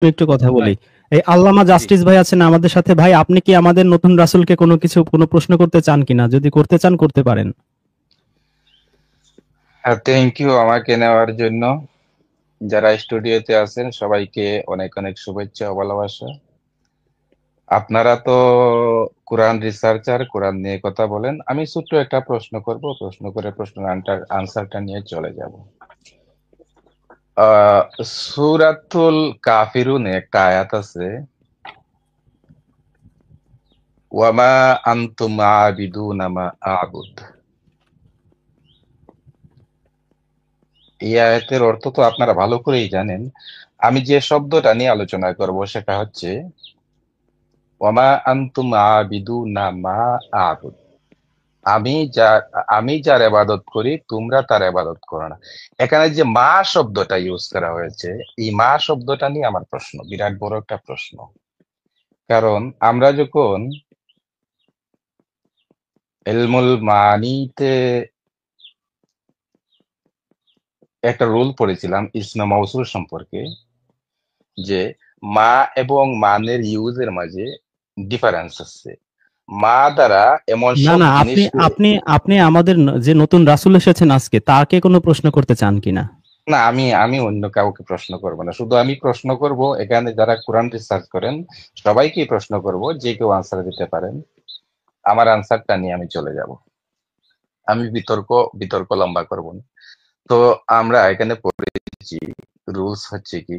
একটু কথা ভাই বলি। এই আল্লামা জি জাস্টিস ভাই আছেন আমাদের সাথে। ভাই, আপনি কি আমাদের নতুন রাসূলকে কোনো প্রশ্ন করতে চান কিনা? যদি করতে চান করতে পারেন। থ্যাংক ইউ আমাকে নেওয়ার জন্য। যারা স্টুডিওতে আছেন সবাইকে অনেক অনেক শুভেচ্ছা ও ভালোবাসা। আপনারা তো কোরআন রিসার্চার, কোরআন নিয়ে কথা বলেন। আমি ছোট্ট একটা প্রশ্ন করব, প্রশ্ন করে প্রশ্নের আনসারটা নিয়ে চলে যাব। আহ সূরাতুল কাফিরুনে একটা আয়াত আছে, ওয়ামা আনতুম আবিদুনা মা আবুদ। এই আয়াতের অর্থ তো আপনারা ভালো করেই জানেন। আমি যে শব্দটা নিয়ে আলোচনা করব সেটা হচ্ছে ওয়ামা আনতুম আবিদুনা মা আবুদ। আমি যা আমি যার ইবাদত করি তোমরা তার ইবাদত করো না। এখানে যে মা শব্দটা ইউজ করা হয়েছে, এই মা শব্দটা নিয়ে আমার প্রশ্ন, বিরাট বড় একটা প্রশ্ন। কারণ আমরা যখন ইলমুল মানিতে একটা রুল পড়েছিলাম ইসমে মৌসুল সম্পর্কে, যে মা এবং মানের ইউজের মাঝে ডিফারেন্স আছে। মা দ্বারা এমন না, সব না, আপনি জিনিসকে, আপনি আপনি আমাদের যে নতুন রাসূল এসেছেন আজকে, তাকে কোনো প্রশ্ন করতে চান কিনা? না, আমি আমি অন্য কাউকে প্রশ্ন করব না, শুধু আমি প্রশ্ন করব এখানে যারা কোরআন রিসার্চ করেন সবাইকেই প্রশ্ন করব, যে কেউ আনসার দিতে পারেন। আমার আনসারটা নিয়ে আমি চলে যাব। আমি বিতর্ক বিতর্ক লম্বা করব না। তো আমরা এখানে পড়েছি, রুলস হচ্ছে কি,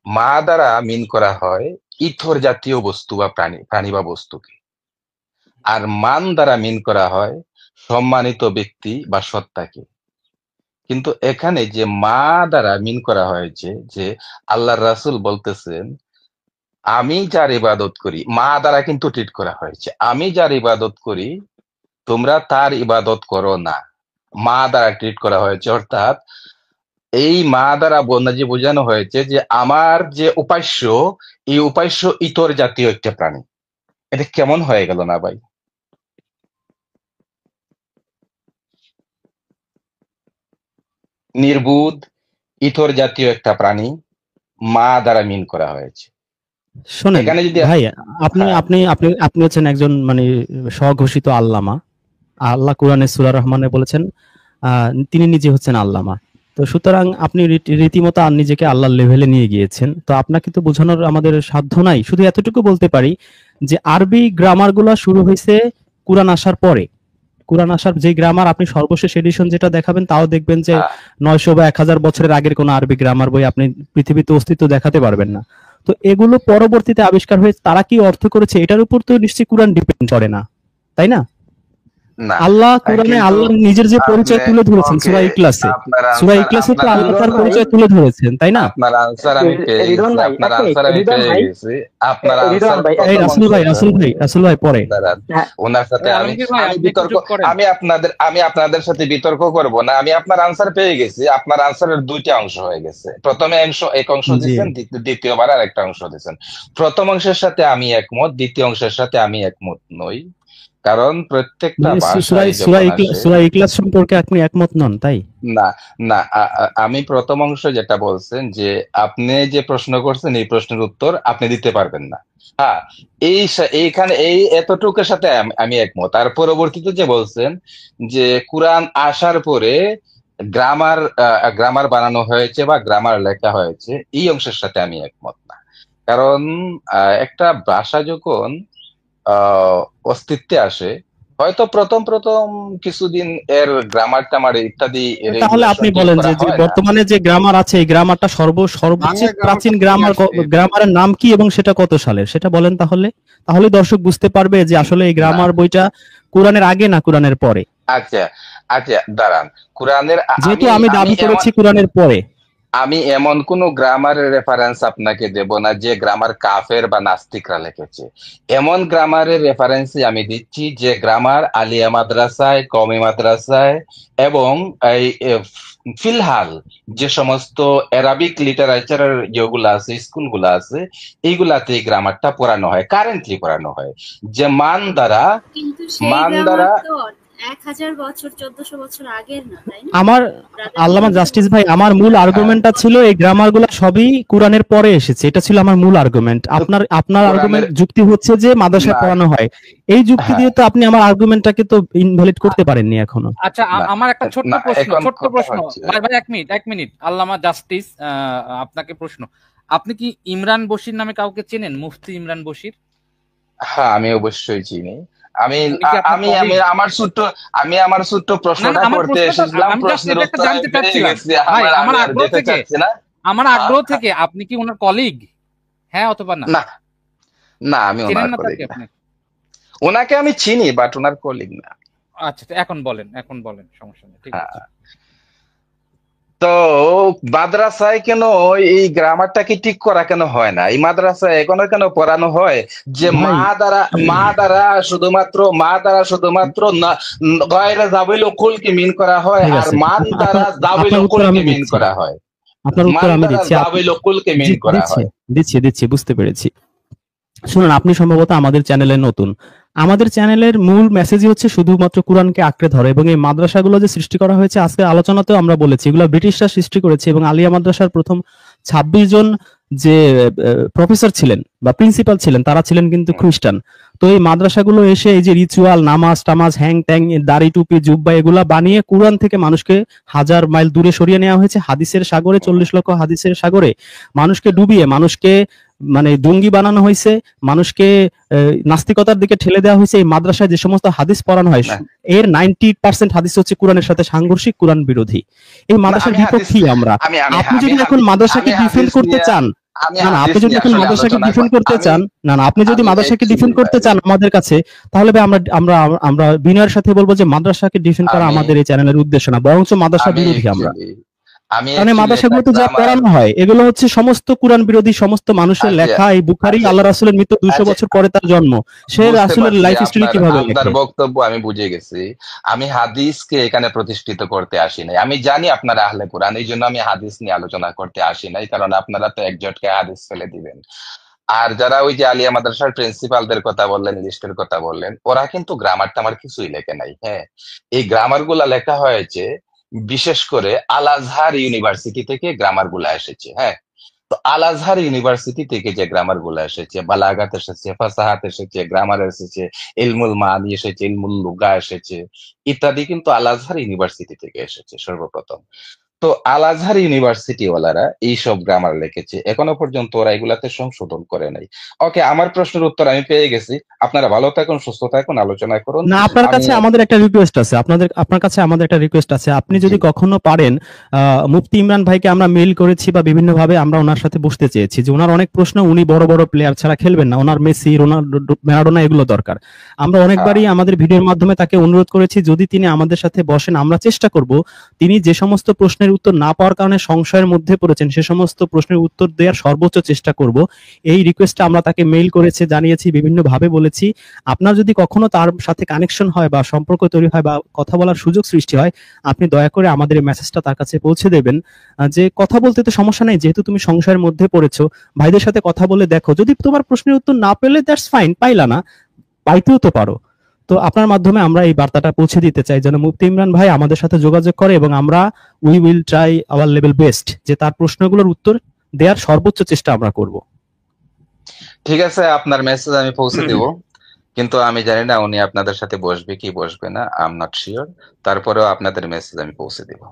মা দ্বারা মিন করা হয় ইথর জাতীয় বস্তু বা প্রাণী প্রাণী বা বস্তুকে, আর মান দ্বারা মিন করা হয় সম্মানিত ব্যক্তি বা সত্তাকে। কিন্তু এখানে যে মা দ্বারা মিন করা হয়েছে, যে আল্লাহর রাসূল বলতেছেন আমি যার ইবাদত করি, মা দ্বারা কিন্তু ট্রিট করা হয়েছে, আমি যার ইবাদত করি তোমরা তার ইবাদত করো না। মা দ্বারা ট্রিট করা হয়েছে, অর্থাৎ এই মা দ্বারা যে বোঝানো হয়েছে যে আমার যে উপাস্য, এই উপাস্য ইতর জাতীয় একটা প্রাণী। এটা কেমন হয়ে গেল না ভাই? নির্বুধ ইতর জাতীয় একটা প্রাণী মা দ্বারা মিন করা হয়েছে। শোনেন এখানে যদি ভাই, আপনি হ্যাঁ, আপনি আপনি আপনি হচ্ছেন একজন মানে স্বঘোষিত আল্লামা। আল্লাহ কোরআনে সূরা রহমানে বলেছেন, তিনি নিজে হচ্ছেন আল্লামা। তো সুতরাং আপনি রীতিমতো নিজেকে আল্লাহর লেভেলে নিয়ে গিয়েছেন। তো আপনাকে তো বোঝানোর আমাদের সাধ্য নাই। শুধু এতটুকু বলতে পারি যে আরবি গ্রামার গুলা শুরু হয়েছে কুরআন আসার পরে। কুরআন আসার যে গ্রামার আপনি সর্বশেষ এডিশন যেটা দেখাবেন, তাও দেখবেন যে হ্যাঁ, 900 বা 1000 বছরের আগের কোনো আরবি গ্রামার বই আপনি পৃথিবীতে অস্তিত্ব দেখাতে পারবেন না। তো এগুলো পরবর্তীতে আবিষ্কার হয়ে তারা কি অর্থ করেছে এটার উপর তো নিশ্চয়ই কুরআন ডিপেন্ড করে না, তাই না? না। আল্লাহ কোরআনে কিন্তু আল্লাহর নিজের যে আপনি, পরিচয় তুলে ধরেছেন ওকে, সূরা ইখলাসে। আপনার সূরা আনসার ইখলাসে তো আপনার আল্লাহ রিদন তার ভাই, পরিচয় তুলে ধরেছেন, তাই না? আপনার আনসার আমি পেয়ে রিদন গেছি, ভাই, আপনার এক আনসার মিনিট, আমি রিদন পেয়ে ভাই, গেছি। আপনার রিদন আনসার ভাই, এক এই প্রথম মিনিট। রাসূল ভাই, অংশটা, রাসূল ভাই পরে। দাঁড়ান, হ্যাঁ, ওনার সাথে আমি আলমগীর ভাই আমি আপনি একটু বিতর্ক, চুপ করেন। আমি আপনাদের সাথে বিতর্ক করব না। আমি আপনার আনসার পেয়ে গেছি। আপনার আনসারের দুইটা অংশ হয়ে গেছে। প্রথমে এক অংশ জি। দিচ্ছেন, দ্বিতীয়বার আর একটা অংশ দিচ্ছেন। প্রথম অংশের সাথে আমি একমত, দ্বিতীয় অংশের সাথে আমি একমত নই। কারণ প্রত্যেকটা মানে ভাষায় যখন আসে, সূরা ইখলাস সম্পর্কে আপনি একমত নন, তাই? না, না, আমি প্রথম অংশ যেটা বলছেন যে আপনি যে প্রশ্ন করছেন এই প্রশ্নের উত্তর আপনি দিতে পারবেন না। হ্যাঁ, এইখানে এই এতটুকুর সাথে আমি একমত। আর পরবর্তীতে যে বলছেন যে কোরআন আসার পরে গ্রামার গ্রামার বানানো হয়েছে বা গ্রামার লেখা হয়েছে, এই অংশের সাথে আমি একমত না। কারণ একটা ভাষা যখন আহ অস্তিত্বে আসে, হয়তো প্রথম প্রথম কিছুদিন এর গ্রামার টামার ইত্যাদি তাহলে রেগুলেশন আপনি ঠিক বলেন করা যে হয় না। বর্তমানে যে গ্রামার আছে এই গ্রামারটা বাংলা সবচেয়ে গ্রামার প্রাচীন কোথা থেকে গ্রামার আসছে? গ্রামারের নাম কি এবং সেটা কত সালের সেটা বলেন তাহলে। তাহলে দর্শক বুঝতে পারবে যে আসলে এই না, গ্রামার বইটা কোরআনের আগে না কোরআনের পরে। আচ্ছা, আচ্ছা, দাঁড়ান। কোরআনের যেহেতু আমি আমি আমি দাবি এমন করেছি কোরআনের পরে। আমি এমন কোন গ্রামারের রেফারেন্স আপনাকে দেব না যে গ্রামার কাফের বা নাস্তিকরা লিখেছে। এমন গ্রামারের রেফারেন্সই আমি দিচ্ছি যে গ্রামার আলিয়া মাদ্রাসায়, কওমি মাদ্রাসায় এবং এই ফিলহাল যে সমস্ত অ্যারাবিক লিটারেচারের যেগুলো আছে, স্কুলগুলো আছে, এইগুলাতে এই গ্রামারটা পড়ানো হয়, কারেন্টলি পড়ানো হয়। যে মান দ্বারা, কিন্তু সেই মান গ্রামার দ্বারা তো 1000 বছর 1400 বছর আগের না, তাই না? আমার আল্লামা জাস্টিস ভাই, আমার মূল আর্গুমেন্টটা ছিল এই গ্রামারগুলো সবই কোরআনের পরে এসেছে, এটা ছিল আমার মূল আর্গুমেন্ট। আপনার কোরআনের আর্গুমেন্ট যুক্তি হচ্ছে যে মাদ্রাসায় না পড়ানো হয়, এই যুক্তি হ্যাঁ দিয়ে তো আপনি আমার আর্গুমেন্টটাকে তো ইনভ্যালিড করতে পারেননি এখনো। আচ্ছা, না আমার একটা ছোট্ট না প্রশ্ন, এখন ছোট্ট কথা প্রশ্ন হচ্ছে ভাই, ভাই এক মিনিট আল্লামা জাস্টিস, আপনাকে প্রশ্ন, আপনি কি ইমরান বশির নামে কাউকে চেনেন? মুফতি ইমরান বশির? হ্যাঁ আমি অবশ্যই চিনি। আমি উনি কি আপনার আমি কলিগ? আমার ছোট্ট না না, প্রশ্নটা আমার করতে প্রশ্নটা এসেছিলাম, আমি জাস্ট প্রশ্নের এটা একটা উত্তর আমি জানতে পেয়ে চাচ্ছিলাম গেছি, ভাই, আমি আমার আর আগ্রহ যেতে থেকে, চাচ্ছি না। আমার আ- আগ্রহ থেকে, আপনি কি ওনার কলিগ? হ্যাঁ অথবা না? না না আমি চেনেন ওনার না কলিগ তাকে না, আপনি? ওনাকে আমি চিনি বাট ওনার কলিগ না। আচ্ছা, তো এখন বলেন, সমস্যা নেই, ঠিক আছে। হ্যাঁ তো মাদ্রাসায় কেন এই গ্রামারটাকে ঠিক করা কেন হয় না? এই মাদ্রাসায় এখনো কেন পড়ানো হয় যে ভাই মা দ্বারা শুধুমাত্র গয়রে জাবিল উকুলকে মিন করা হয়, ঠিক আর আছে, মান দ্বারা জাবিল আপনার উত্তর উকুলকে আমি মিন দিচ্ছি, করা হয়, আপনার উত্তর মান আমি দ্বারা দিচ্ছি। জাবিল উকুলকে মিন করা দিচ্ছি হয়। দিচ্ছি বুঝতে পেরেছি। শুনুন, আপনি সম্ভবত আমাদের চ্যানেলে নতুন। আমাদের চ্যানেলের মূল মেসেজই হচ্ছে শুধুমাত্র কোরআনকে আঁকড়ে ধরে, এবং এই মাদ্রাসাগুলো যে সৃষ্টি করা হয়েছে আজকে আলোচনাতেও আমরা বলেছি এগুলো ব্রিটিশরা সৃষ্টি করেছে, এবং আলিয়া মাদ্রাসার প্রথম 26 জন যে প্রফেসর ছিলেন বা প্রিন্সিপাল ছিলেন তারা ছিলেন কিন্তু খ্রিস্টান। তো এই মাদ্রাসাগুলো এসে এই যে রিচুয়াল, নামাজ টামাজ, হ্যাং ট্যাং, দাড়ি টুপি জুব্বা এগুলা বানিয়ে কোরআন থেকে মানুষকে হাজার মাইল দূরে সরিয়ে নেওয়া হয়েছে, হাদিসের সাগরে, 40 লক্ষ হাদিসের সাগরে মানুষকে ডুবিয়ে মানুষকে মানে জঙ্গি বানানো হয়েছে, মানুষকে নাস্তিকতার দিকে ঠেলে দেওয়া হয়েছে। এই মাদ্রাসায় যে সমস্ত হাদিস পড়ানো হয় না এর 90% হাদিস হচ্ছে কোরআনের সাথে সাংঘর্ষিক, কোরআন বিরোধী। এই না মাদ্রাসার আমি হাদিস বিপক্ষেই আমরা। আমি আমি আপনি আমি যদি এখন হাদিস মাদ্রাসাকে আমি ডিফেন্ড হাদিস করতে নিয়ে চান, আমি না আপনি হাদিস যদি নিয়ে এখন আসলে মাদ্রাসাকে আলোচনা ডিফেন্ড করতে আমি চান, আপনি যদি আমি মাদ্রাসাকে একচুয়ালি ডিফেন্ড করতে ভাই চান আমাদের কাছে, তাহলে ভাই আমরা আমরা আমরা বিনয়ের সাথে বলবো যে মাদ্রাসাকে ডিফেন্ড করা আমি আমাদের এই চ্যানেলের উদ্দেশ্য না, বরঞ্চ মাদ্রাসা আমি বিরোধী আমরা। আমি কারণ এই একটা মাদ্রাসাগুলোতে যা গ্রামার পড়ানো হয় এগুলো হচ্ছে সমস্ত কোরআন বিরোধী, সমস্ত মানুষের আচ্ছা লেখা। এই বুখারী আচ্ছা আল্লাহ রাসূলের মৃত্যু 200 আচ্ছা বছর পরে তার জন্ম, সে বুঝতে রাসূলের পারছি লাইফ স্টোরি আপনার কিভাবে আপনার লেখে। বক্তব্য আমি বুঝে গেছি। আমি হাদিসকে এখানে প্রতিষ্ঠিত করতে আসি নাই। আমি জানি আপনারা আহলে কোরআন, এই জন্য আমি হাদিস নিয়ে আলোচনা করতে আসি নাই, কারণ আপনারা তো একজোটকে হাদিস ফেলে দিবেন। আর যারা ওই যে আলিয়া মাদ্রাসার প্রিন্সিপালদের কথা বললেন, লিস্টের কথা বললেন, ওরা কিন্তু গ্রামার টামার কিছুই লেখে নাই। হ্যাঁ, এই গ্রামার গুলা লেখা হয়েছে বিশেষ করে আল আজহার ইউনিভার্সিটি থেকে গ্রামার গুলা এসেছে। হ্যাঁ, তো আল আজহার ইউনিভার্সিটি থেকে যে গ্রামার গুলো এসেছে, বালাগাত এসেছে, ফাসাহাত এসেছে, গ্রামার এসেছে, ইলমুল মানি এসেছে, ইলমুল লুগা এসেছে, ইত্যাদি কিন্তু আল আজহার ইউনিভার্সিটি থেকে এসেছে সর্বপ্রথম। তো আল আজহার ইউনিভার্সিটি ওয়ালারা এইসব গ্রামার লিখেছে, এখনো পর্যন্ত ওরা এগুলাতে সংশোধন করে নাই। ওকে, আমার প্রশ্নের উত্তর আমি পেয়ে গেছি। আপনারা ভালো থাকুন, সুস্থ থাকুন, আলোচনা করুন। না, আপনার আমি কাছে আমাদের একটা রিকোয়েস্ট আছে, আপনার কাছে আমাদের একটা রিকোয়েস্ট আছে। আপনি জি যদি কখনো পারেন, মুফতি ইমরান ভাইকে আমরা মেইল করেছি বা বিভিন্নভাবে আমরা ওনার সাথে বসতে চেয়েছি, যে ওনার অনেক প্রশ্ন, উনি বড় বড় প্লেয়ার ছাড়া খেলবেন না, ওনার মেসি, রোনাল্ডো, ম্যারাডোনা এগুলো দরকার। আমরা অনেকবারই আমাদের ভিডিওর মাধ্যমে তাকে অনুরোধ করেছি যদি তিনি আমাদের সাথে বসেন, আমরা চেষ্টা করব তিনি যে সমস্ত প্রশ্নের উত্তর না পাওয়ার কারণে সংশয়ের মধ্যে পড়েছেন সে সমস্ত প্রশ্নের উত্তর দেওয়ার সর্বোচ্চ চেষ্টা করব। এই রিকোয়েস্টটা আমরা তাকে মেইল করেছি, জানিয়েছি, বিভিন্নভাবে বলেছি। আপনার যদি কখনো তার সাথে কানেকশন হয় বা সম্পর্ক তৈরি হয় বা কথা বলার সুযোগ সৃষ্টি হয়, আপনি দয়া করে আমাদের এই মেসেজটা তার কাছে পৌঁছে দেবেন, যে কথা বলতে তো সমস্যা নাই, যেহেতু তুমি সংশয়ের মধ্যে পড়েছো, ভাইদের সাথে কথা বলে দেখো, যদি তোমার প্রশ্নের উত্তর না পেলে দ্যাটস ফাইন, পাইলা না, পাইতেও তো পারো। তো আপনার মাধ্যমে আমরা এই বার্তাটা পৌঁছে দিতে চাই যেন মুফতি ইমরান ভাই আমাদের সাথে যোগাযোগ করে, এবং আমরা we will try our level best যে তার প্রশ্নগুলোর উত্তর দেওয়ার সর্বোচ্চ চেষ্টা আমরা করব। ঠিক আছে, আপনার মেসেজ আমি পৌঁছে দেব, কিন্তু আমি জানি না উনি আপনাদের সাথে বসবে কি বসবে না, আই এম নট শিওর। তারপরেও আপনাদের মেসেজ আমি পৌঁছে দেব।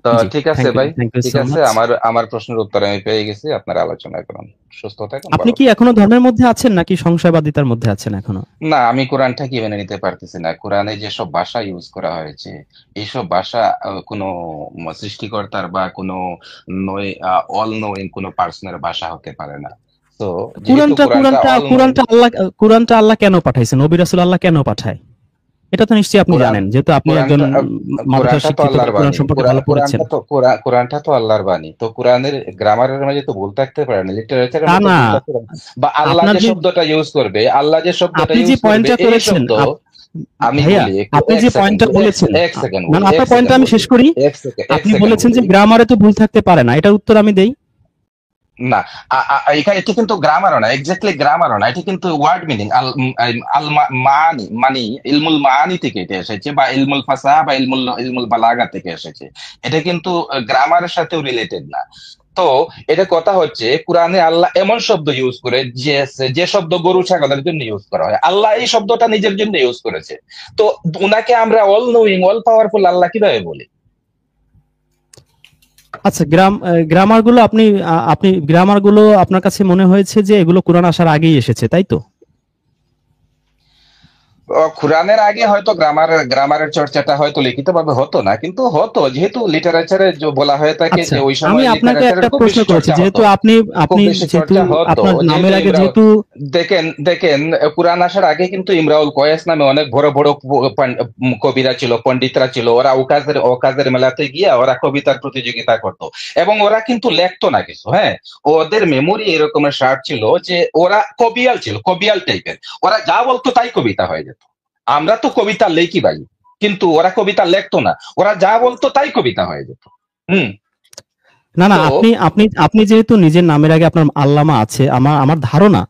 তো জি, ঠিক আছে ভাই, থ্যাংক ইউ ঠিক সো আছে, মাচ। আমার প্রশ্নের উত্তর আমি পেয়ে গেছি। আপনারা আলোচনা করুন, সুস্থ থাকুন, আপনি ভালো কি থাকুন। এখনো ধর্মের মধ্যে আছেন নাকি সংশয়বাদিতার মধ্যে আছেন এখনো? না, আমি কোরআনটা কি মেনে নিতে পারতেছি না। কোরআনে যেসব ভাষা ইউজ করা হয়েছে, এইসব ভাষা কোনো সৃষ্টিকর্তার বা কোনো অল নোয়িং কোনো পার্সনের ভাষা হতে পারে না। তো যেহেতু কোরআনটা কোরআনটা কোরআনটা অল নোয়িং, কোরআনটা আল্লাহ কেন পাঠাইছেন, নবী রাসূল আল্লাহ কেন পাঠায়, এটা তো নিশ্চয়ই আপনি কোরআন জানেন, যেহেতু আপনি একজন কোরআনটা মাদ্রাসা কোরআনটা তো শিক্ষিত বা আল্লাহর কোরআন বাণী। সম্পর্কে ভালো পড়েছেন। কোরআনটা তো আল্লাহর বাণী। তো কোরআনের গ্রামারের মাঝে তো ভুল থাকতে পারে না, লিটারেচারের তা মধ্যে না, ভুল থাকতে পারে না। বা আল্লাহ আপনার যে যে শব্দটা ইউজ করবে, আল্লাহ যে শব্দটা আপনি যে ইউজ করবে, পয়েন্টটা এই করেছেন, শব্দ আমি ভাইয়া বলি একটু, আপনি এক যে সেকেন্ড পয়েন্টটা বলি, বলেছেন, এক সেকেন্ড না বলি, না, এক আপনার পয়েন্টটা সেকেন্ড আমি বলি, শেষ করি। এক আপনি সেকেন্ড বলেছেন বলি। যে গ্রামারে তো ভুল থাকতে পারে না, এটার উত্তর আমি দেই। না, এখানে এটি কিন্তু গ্রামারও না, এক্স্যাক্টলি গ্রামারও না, এটি কিন্তু ওয়ার্ড মিনিং। মানি মানে ইলমুল মানি থেকে এটা এসেছে, বা ইলমুল ফাসাহা বা ইলমুল ইলমুল বালাগা থেকে এসেছে। এটা কিন্তু গ্রামারের সাথেও রিলেটেড না। তো এটা কথা হচ্ছে, কোরআনে আল্লাহ এমন শব্দ ইউজ করে যে যে শব্দ গরু ছাগলের জন্য ইউজ করা হয়, আল্লাহ এই শব্দটা নিজের জন্য ইউজ করেছে। তো উনাকে আমরা অল নোয়িং অল পাওয়ারফুল আল্লাহ কিভাবে বলি? আচ্ছা, গ্রামার গুলো আপনি গ্রামার গুলো আপনার কাছে মনে হয়েছে যে এগুলো কোরআন আসার আগেই এসেছে, তাই তো? কোরআনের আগে হয়তো গ্রামারের চর্চাটা হয়তো লিখিতভাবে হতো না, কিন্তু হতো, যেহেতু লিটারেচারে বলা হয়ে থাকে আচ্ছা, যে ওই আমি সময় আপনাকে লিটারেচারের একটা খুব প্রশ্ন বেশি করেছি, চর্চা যেহেতু হতো, আপনি খুব আপনি বেশি যেহেতু চর্চা হতো। আপনার নামের আগে যেহেতু দেখেন দেখেন, কোরআন আসার আগে কিন্তু ইমরাউল কয়েস নামে অনেক বড় বড় কবিরা ছিল, পণ্ডিতরা ছিল। ওরা ওকাজের মেলাতে গিয়ে ওরা কবিতার প্রতিযোগিতা করত, এবং ওরা কিন্তু লেখতো না কিছু। হ্যাঁ, ওদের মেমোরি এরকমের শার্প ছিল যে ওরা কবিয়াল টাইপের। ওরা যা বলতো তাই কবিতা হয়ে যেত। আমরা তো কবিতা লেখি ভাই, কিন্তু ওরা কবিতা লেখতো না, ওরা যা বলতো তাই কবিতা হয়ে যেত। হুম। না, না, তো আপনি আপনি আপনি যেহেতু নিজের নামের আগে আপনার আল্লামা আছে, আমার ধারণা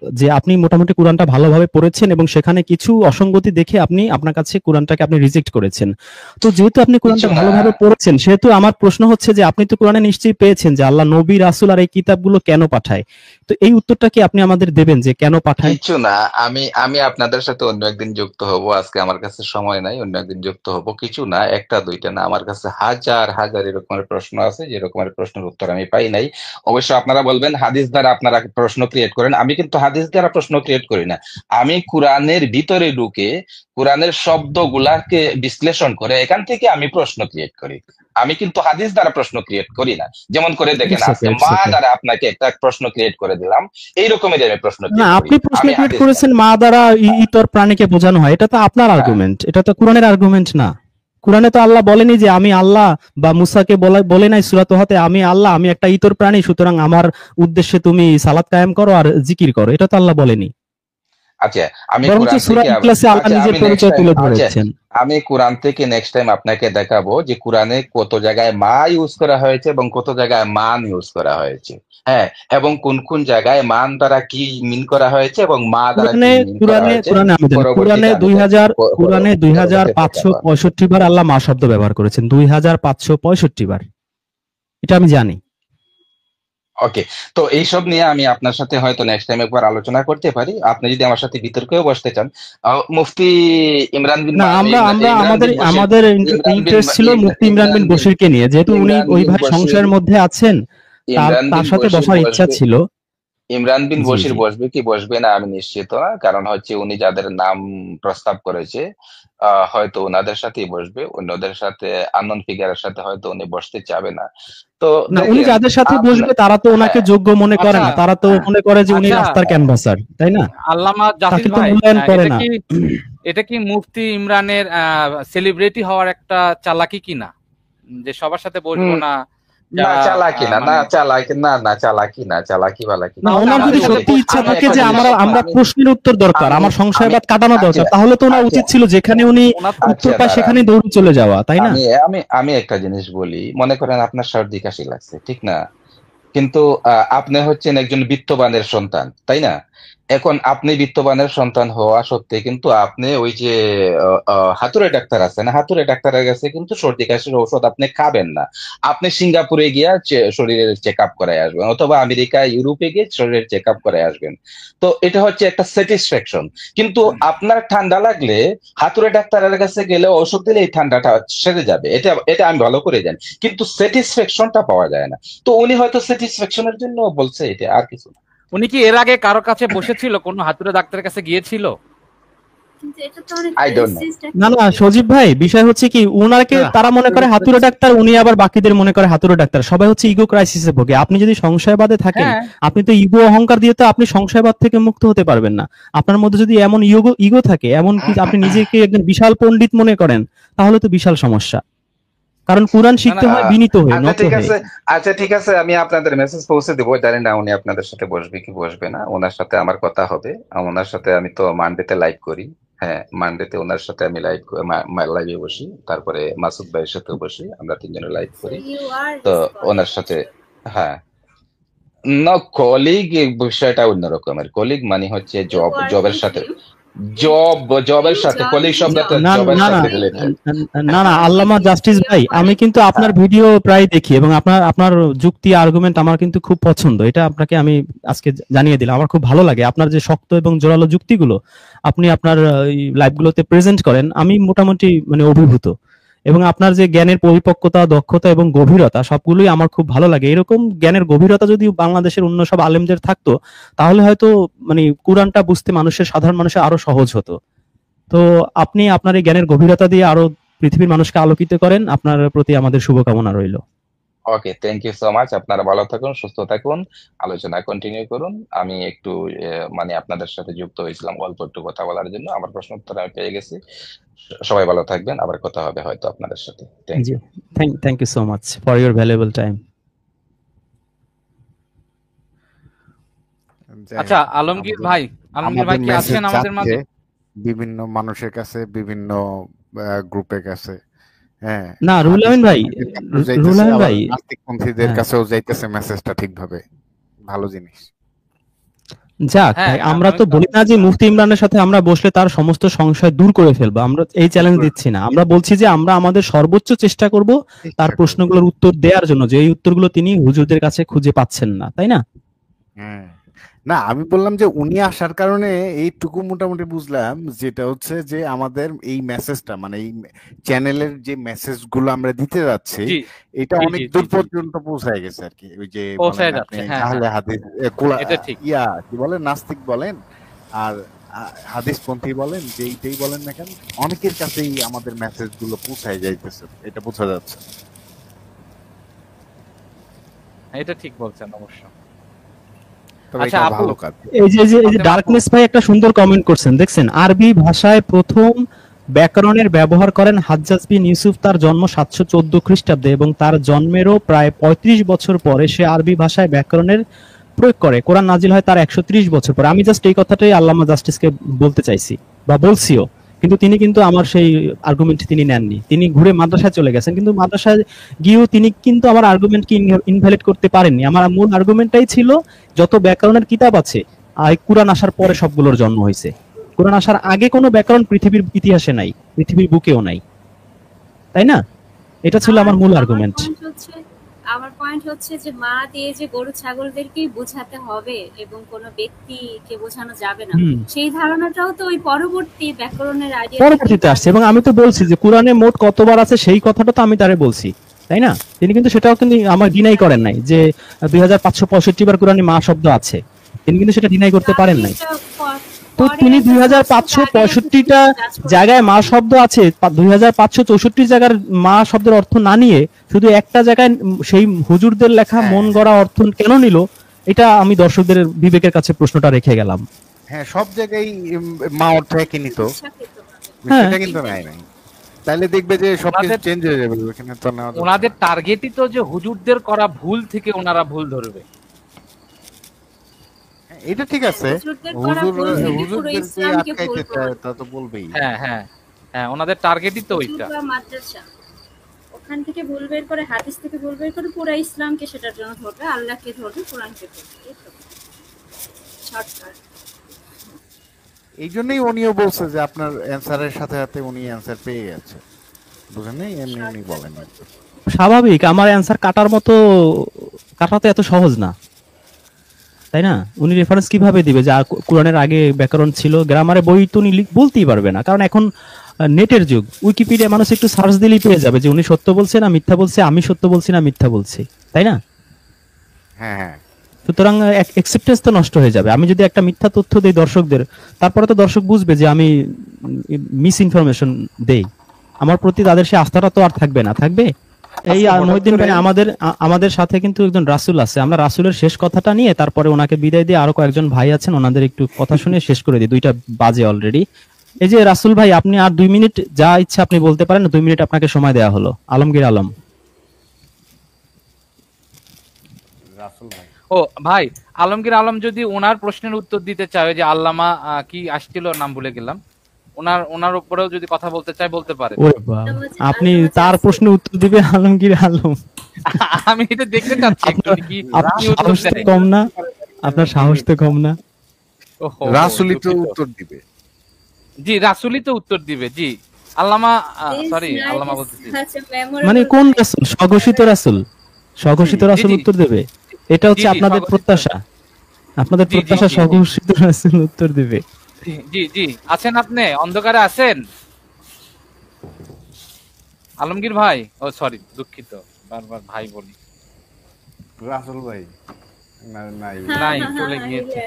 যে আপনি মোটামুটি কোরআনটা ভালোভাবে পড়েছেন এবং সেখানে কিছু অসঙ্গতি দেখে আপনার কাছে কোরআনটাকে আপনি রিজেক্ট করেছেন। তো যেহেতু আপনি কিছু কোরআনটা না, ভালোভাবে পড়েছেন, সেহেতু আমার প্রশ্ন হচ্ছে যে আপনি তো কোরআনে নিশ্চয়ই পেয়েছেন যে আল্লাহ নবী রাসূল আর এই কিতাবগুলো কেন পাঠায়। তো এই উত্তরটা কি আপনি আমাদের দেবেন যে কেন পাঠায়? কিছু না। আমি আমি আপনাদের সাথে অন্য একদিন যুক্ত হব, আজকে আমার কাছে সময় নাই, অন্য একদিন যুক্ত হব। কিছু না, একটা দুইটা না, আমার কাছে হাজার হাজার এরকমের প্রশ্ন আছে, যে রকমের প্রশ্নের উত্তর আমি পাই নাই। অবশ্য আপনারা বলবেন হাদিস দ্বারা আপনারা প্রশ্ন ক্রিয়েট করেন, আমি কিন্তু হাদিস দ্বারা প্রশ্ন ক্রিয়েট করি না। আমি কোরআনের ভিতরে ঢুকে কোরআনের শব্দগুলাকে বিশ্লেষণ করে এখান থেকে আমি প্রশ্ন ক্রিয়েট করি। আমি কিন্তু হাদিস দ্বারা প্রশ্ন ক্রিয়েট করি না। যেমন করে দেখেন, ইটস ওকে, আজকে ইটস মা ওকে। দ্বারা আপনাকে একটা প্রশ্ন ক্রিয়েট করে দিলাম, এইরকমের আমি প্রশ্ন না, ক্রিয়েট করি। আপনি প্রশ্ন আমি ক্রিয়েট হাদিস দ্বারা। করেছেন মা দ্বারা ইতর প্রাণীকে বোঝানো হয়, এটা তো আপনার হ্যাঁ, আর্গুমেন্ট, এটা তো কোরআনের আর্গুমেন্ট না। কোরআনে তো আল্লাহ বলেনি যে আমি আল্লাহ, বা মুসাকে বলে নাই সূরা তোহাতে আমি আল্লাহ, আমি একটা ইতর প্রাণী, সুতরাং আমার উদ্দেশ্যে তুমি সালাত কায়েম করো আর জিকির করো, এটা তো আল্লাহ বলেনি। আচ্ছা, আমি বরঞ্চ কোরআন সূরা থেকে ইখলাসে আল্লাহ আচ্ছা নিজের আমি নেক্সট পরিচয় টাইম তুলে আচ্ছা ধরেছেন। আমি কোরআন থেকে নেক্সট টাইম আপনাকে দেখাবো যে কোরআনে কত জায়গায় মা ইউজ করা হয়েছে এবং কত জায়গায় মান ইউজ করা হয়েছে। হ্যাঁ, এবং কোন কোন জায়গায় মান দ্বারা কি মিন করা হয়েছে এবং মা দ্বারা কি কোরআনে মিন করা কোরআনে হয়েছে। কোরআনে আমি জানি, পরবর্তীতে আমি কোরআনে পরবর্তীতে দেখাবো। 2565 বার আল্লাহ মা শব্দ ব্যবহার করেছেন, 2565 বার, এটা আমি জানি। ওকে, তো এইসব নিয়ে আমি আপনার সাথে হয়তো নেক্সট টাইম একবার আলোচনা করতে পারি, আপনি যদি আমার সাথে বিতর্কেও বসতে চান। মুফতি ইমরান বিন না, আমরা আমরা ইমরান আমাদের বিন বশির আমাদের ইমরান বিন ইন্টারেস্ট ছিল মুফতি ইমরান বিন বশিরকে নিয়ে, যেহেতু উনি ইমরান ওই বিন ভাই বশির সংশয়ের মধ্যে আছেন, ইমরান তার বিন সাথে বশির বসার ইচ্ছা বসবে। ছিল। ইমরান বিন জি, বশির জি। বসবে কি বসবে না আমি নিশ্চিত না, কারণ হচ্ছে উনি যাদের নাম প্রস্তাব করেছে হয়তো ওনাদের সাথেই বসবে, অন্যদের সাথে আননোন ফিগারের সাথে হয়তো উনি বসতে চাবে না। তো না, উনি দেখেন যাদের সাথে বসবে আপনার, তারা তো ওনাকে হ্যাঁ, যোগ্য মনে করে আচ্ছা না, তারা তো মনে করে যে উনি আচ্ছা রাস্তার হ্যাঁ, ক্যানভাসার, তাই না? আল্লামা জাতির তাকে তো ভাই, মূল্যায়ন করে এটা না। কি এটা কি মুফতি ইমরানের সেলিব্রিটি হওয়ার একটা চালাকি কিনা, যে সবার সাথে বসবো উম, না, না যারা চালাকি না, মানে চালাকি না, চালাকি বালাকি না, না। তাহলে ওনার যদি আমাদের সত্যি ইচ্ছা আমি থাকে একটা যে জিনিস আমরা আমি প্রশ্নের উত্তর দরকার, আমি আমার আমি সংশয়বাদ কাটানো আচ্ছা দরকার, তাহলে তো ওনার আচ্ছা উচিত ছিল যেখানে উনি ওনার তো উত্তর আচ্ছা পায় দাঁড়ান, সেখানে দৌড়ে চলে যাওয়া, তাই না? আমি আমি আমি একটা জিনিস বলি। মনে করেন আপনার সর্দি কাশি লাগছে, ঠিক না? কিন্তু আপনি হচ্ছেন একজন বিত্তবানের সন্তান, তাই না? এখন আপনি বিত্তবানের সন্তান হওয়া সত্ত্বে কিন্তু আপনি ওই যে হাতুড়ে ডাক্তার আছে না, হাতুড়ে ডাক্তারের কাছে কিন্তু সর্দি কাশির ঔষধ আপনি খাবেন না। আপনি সিঙ্গাপুরে গিয়া শরীরের চেক আপ করায় আসবেন, অথবা আমেরিকা ইউরোপে গিয়ে শরীরের চেক আপ করায় আসবেন। তো এটা হচ্ছে একটা স্যাটিসফ্যাকশন। কিন্তু আপনার ঠান্ডা লাগলে হাতুড়ে ডাক্তারের কাছে গেলে ওষুধ দিলে এই ঠান্ডাটা সেরে যাবে, এটা এটা আমি ভালো করে জানি, কিন্তু স্যাটিসফ্যাকশনটা পাওয়া যায় না। তো উনি হয়তো স্যাটিসফ্যাকশনের জন্য বলছে, এটা আর কিছু না। উনি কি এর আগে কারো কাছে বসেছিল, কোনো হাতুড়ে ডাক্তারের কাছে গিয়েছিল? কিন্তু এটা তো অনেক আই ডোন্ট নো। রেসিস্ট না, একটা না, জিনিস। সজীব ভাই, বিষয় হচ্ছে কি, উনাকে তারা মনে করে হাতুড়ে ডাক্তার, উনি আবার বাকিদের মনে করে হাতুড়ে ডাক্তার, সবাই হচ্ছে ইগো ক্রাইসিসে ভোগে। আপনি যদি সংশয়বাদে থাকেন, হ্যাঁ, আপনি তো ইগো অহংকার দিয়ে তো আপনি সংশয়বাদ থেকে মুক্ত হতে পারবেন না। আপনার মধ্যে যদি এমন ইগো থাকে, এমন কি আপনি নিজেকে একজন বিশাল পণ্ডিত মনে করেন, তাহলে তো বিশাল সমস্যা। কারণ কোরআন না না শিখতে হয় বিনীত হয়ে, আচ্ছা নত ঠিক হয়ে। আছে, আচ্ছা ঠিক আছে, আমি আপনাদের মেসেজ পৌঁছে দিব। জানি না উনি আপনাদের সাথে বসবে কি বসবে না, ওনার সাথে আমার কথা হবে। ওনার সাথে আমি তো মানডেতে লাইভ করি। হ্যাঁ, মানডেতে ওনার সাথে আমি লাইভে বসি, তারপরে মাসুদ ভাইয়ের সাথে বসি, আমরা তিনজনে লাইভ So করি। you are তো ওনার his সাথে, follower. হ্যাঁ, না, কলিগ এই বিষয়টা অন্যরকমের। কলিগ মানে হচ্ছে You জব, work জবের with সাথে, him. জবের You সাথে, join কলিগ his শব্দটা job. না জবের না না সাথে With রিলেটেড। him. না না, Work Allama with him. Justice You're ভাই, আমি colleague. কিন্তু আপনার হ্যাঁ, ভিডিও প্রায় দেখি এবং আপনার আপনার যুক্তি আর্গুমেন্ট আমার কিন্তু খুব পছন্দ। এটা আপনাকে আমি আজকে জানিয়ে দিলাম, আমার খুব ভালো লাগে আপনার যে শক্ত এবং জোরালো যুক্তিগুলো আপনি আপনার লাইভগুলোতে প্রেজেন্ট করেন। আমি মোটামুটি মানে অভিভূত, এবং আপনার যে জ্ঞানের পরিপক্কতা, দক্ষতা এবং গভীরতা সবগুলোই আমার খুব ভালো লাগে। এরকম জ্ঞানের গভীরতা যদি বাংলাদেশের অন্য সব আলেমদের থাকতো, তাহলে হয়তো মানে কোরআনটা বুঝতে মানুষের, সাধারণ মানুষের আরো সহজ হতো। তো আপনি আপনার এই জ্ঞানের গভীরতা দিয়ে আরো পৃথিবীর মানুষকে আলোকিত করেন। আপনার প্রতি আমাদের শুভকামনা রইল। ওকে, থ্যাংক ইউ সো মাচ। আপনারা ভালো থাকুন, সুস্থ থাকুন, আলোচনা কন্টিনিউ করুন। আমি একটু মানে আপনাদের সাথে যুক্ত হয়েছিলাম অল্প একটু কথা বলার জন্য। আমার প্রশ্ন উত্তর আমি পেয়ে গেছি। সবাই ভালো থাকবেন, আবার কথা হবে হয়তো আপনাদের সাথে। থ্যাংক জি, you. Thank you so much for your valuable time. যাই আচ্ছা হোক, আলমগীর আমাদের ভাই, আলমগীর ভাই আমাদের কি মেসেজ আছেন আমাদের যাচ্ছে মাঝে? বিভিন্ন মানুষের কাছে, বিভিন্ন গ্রুপের কাছে। হ্যাঁ, না রুহুল হাদিস আমিন ভাই, পন্থীদের কাছেও রুহুল যাইতেছে, আমিন আবার ভাই, নাস্তিক পন্থীদের হ্যাঁ কাছেও যাইতেছে মেসেজটা ঠিকভাবে। ভালো জিনিস। যাক হ্যাঁ ভাই, আমরা আমি তো তো বলি না যে মুফতি ইমরানের সাথে আমরা বসলে তার সমস্ত সংশয় দূর করে ফেলবো, আমরা এই চ্যালেঞ্জ দিচ্ছি না। আমরা বলছি যে আমরা আমাদের সর্বোচ্চ চেষ্টা করব তার চেষ্টা করবো। প্রশ্নগুলোর উত্তর দেওয়ার জন্য, যে এই উত্তরগুলো তিনি হুজুরদের কাছে খুঁজে পাচ্ছেন না, তাই না? হ্যাঁ, না আমি বললাম যে উনি আসার কারণে এইটুকু মোটামুটি বুঝলাম, যেটা হচ্ছে যে আমাদের এই মেসেজটা, মানে এই চ্যানেলের যে মেসেজ গুলো আমরা দিতে যাচ্ছি, জি এটা জি অনেক জি জি দূর জি পর্যন্ত পৌঁছায় গেছে আর কি। ওই যে বলেন পৌঁছায় আপনি যাচ্ছে, হ্যাঁ আহলে হ্যাঁ, হাদিস, এটা ঠিক। কি বলেন, নাস্তিক বলেন আর হাদিস পন্থী বলেন, যেইটাই বলেন না কেন, অনেকের কাছেই আমাদের মেসেজ গুলো পৌঁছায় যাইতেছে, এটা বোঝা যাচ্ছে। এটা ঠিক বলছেন অবশ্য। তবে আচ্ছা এটা আপু, ভালো কাজ। এই যে ফাতেমা আপু, ডার্কনেস ভাই একটা সুন্দর কমেন্ট করছেন, দেখছেন? আরবি ভাষায় প্রথম ব্যাকরণের ব্যবহার করেন হাজ্জাজ বিন ইউসুফ তার জন্ম 714 খ্রিস্টাব্দে, এবং তার জন্মেরও প্রায় 35 বছর পরে সে আরবি ভাষায় ব্যাকরণের প্রয়োগ করে। কোরআন নাজিল হয় তার 130 বছর পরে। আমি জাস্ট এই কথাটাই আল্লামা জাস্টিসকে বলতে চাইছি, বা বলছিও, কিন্তু তিনি কিন্তু আমার সেই আর্গুমেন্ট তিনি নেননি। তিনি ঘুরে মাদ্রাসায় চলে গেছেন, কিন্তু মাদ্রাসায় গিয়েও তিনি কিন্তু আমার আর্গুমেন্টকে ইনভ্যালিড করতে পারেননি। আমার মূল আর্গুমেন্টটাই ছিল যত ব্যাকরণের কিতাব আছে, কোরআন আসার পরে সবগুলোর জন্ম হয়েছে। কোরআন আসার আগে কোনো ব্যাকরণ পৃথিবীর ইতিহাসে নাই, পৃথিবীর বুকেও নাই, তাই না? এটা ছিল আমার মূল আর্গুমেন্ট। আমার পয়েন্ট হচ্ছে যে মা দিয়ে যে গরু ছাগলদেরকেই বোঝাতে হবে এবং কোনো ব্যক্তিকে বোঝানো যাবে না, সেই ধারণাটাও তো ওই পরবর্তী ব্যাকরণের আইডিয়া পরবর্তীতে আসছে, এবং আমি তো বলছি যে কোরআনে মোট কতবার আছে সেই কথাটা তো আমি তারে বলছি, তাই না? তিনি কিন্তু সেটাও কিন্তু আমার ডিনাই করেন নাই যে 2565 বার কোরআনে মা শব্দ আছে, তিনি কিন্তু সেটা ডিনাই করতে পারেন নাই। তো তিনি 2565টা জায়গায় মা শব্দ আছে, 2564 জায়গার মা শব্দের অর্থ না নিয়ে শুধু একটা জায়গায় সেই হুজুরদের লেখা মন গড়া অর্থ কেন নিল, এটা আমি দর্শকদের বিবেকের কাছে প্রশ্নটা রেখে গেলাম। হ্যাঁ, সব জায়গায় মা অর্থ একই নিত, হ্যাঁ। সেটা কিন্তু নাই। তাইলে দেখবে যে সবকিছু ওনাদের- চেঞ্জ হয়ে যাবে, ওখানে তো নেওয়া যাচ্ছে না। ওনাদের টার্গেটই তো যে হুজুরদের করা ভুল থেকে ওনারা ভুল ধরবে। হ্যাঁ, এটা ঠিক আছে, হুজুরদের করা ভুল থেকে পুরো হুজুরদেরকে ইসলামকে ভুল আটকাইতে চায়, প্রমাণ তা তো বলবেই। হ্যাঁ হ্যাঁ হ্যাঁ, ওনাদের টার্গেটই তো ওইটা। হুজুর বা মাদ্রাসা ওখান থেকে ভুল বের করে, হাদিস থেকে ভুল বের করে পুরো ইসলামকে সেটার জন্য ধরবে, আল্লাহকে ধরবে, কোরআনকে ধরবে, এই তো শর্টকাট। এই জন্যই উনিও বলছে যে আপনার অ্যান্সারের সাথে সাথে উনি অ্যান্সার পেয়ে গেছে, বুঝেন নাই, এমনি এমনি বলেন। স্বাভাবিক, আমার অ্যান্সার কাটার মতো, কাটা তো এত সহজ না, তাই না? উনি রেফারেন্স কিভাবে দিবে যে কোরআনের আগে ব্যাকরণ ছিল? গ্রামারে বই তো উনি বলতেই পারবে না, কারণ এখন নেটের যুগ, উইকিপিডিয়া মানুষ একটু সার্চ দিলেই পেয়ে যাবে যে উনি সত্য বলছে না মিথ্যা বলছে, আমি সত্য বলছি না মিথ্যা বলছি, তাই না? হ্যাঁ হ্যাঁ, সুতরাং অ্যাকসেপ্টেন্স তো নষ্ট হয়ে যাবে। আমি যদি একটা মিথ্যা তথ্য দেই দর্শকদের, তারপরে তো দর্শক বুঝবে যে আমি মিস ইনফরমেশন দেই, আমার প্রতি তাদের সে আস্থাটা তো আর থাকবে না, থাকবে। এই মহিউদ্দিন ভাই, আমাদের সাথে কিন্তু একজন রাসূল আছে, আমরা রাসূলের শেষ কথাটা নিয়ে তারপরে ওনাকে বিদায় দিয়ে আরো কয়েকজন ভাই আছেন, ওনাদের একটু কথা শুনে শেষ করে দিই, 2টা বাজে অলরেডি। এই যে রাসূল ভাই, আপনি আর 2 মিনিট যা ইচ্ছা আপনি বলতে পারেন, 2 মিনিট আপনাকে সময় দেওয়া হলো। আলমগীর আলম। রাসূল ভাই। ও ভাই, আলমগীর আলম যদি ওনার প্রশ্নের উত্তর দিতে চায়, যে আল্লামা কি আসছিল, নাম ভুলে গেলাম, ওনার উপরেও যদি কথা বলতে চাই বলতে পারেন। ওরে বাবা, আপনি তার প্রশ্নের উত্তর দিবে আলমগীর আলম? আমি এটা দেখতে চাচ্ছি একটু কি আপনার কি উত্তর সাহস তো দেয়। কম না, আপনার সাহস তো কম না। ওহো, রাসূলই তো দুঃখিত। উত্তর দিবে। জি, রাসূলই তো উত্তর দিবে। জি, আল্লামা সরি আল্লামা বলতেছি, মানে কোন রাসূল? স্বঘোষিত রাসূল, স্বঘোষিত জি, জি, রাসূল জি। উত্তর দেবে? এটা হচ্ছে জি, জি, আপনাদের স্বঘোষিত। প্রত্যাশা, আপনাদের জি, জি, প্রত্যাশা জি, জি। স্বঘোষিত রাসূল উত্তর দেবে। জি জি, আছেন আপনি? অন্ধকারে আছেন আলমগীর ভাই? ও সরি, দুঃখিত, বারবার ভাই বলি। রাসূল ভাই নাই। নাই, চলে গিয়েছে।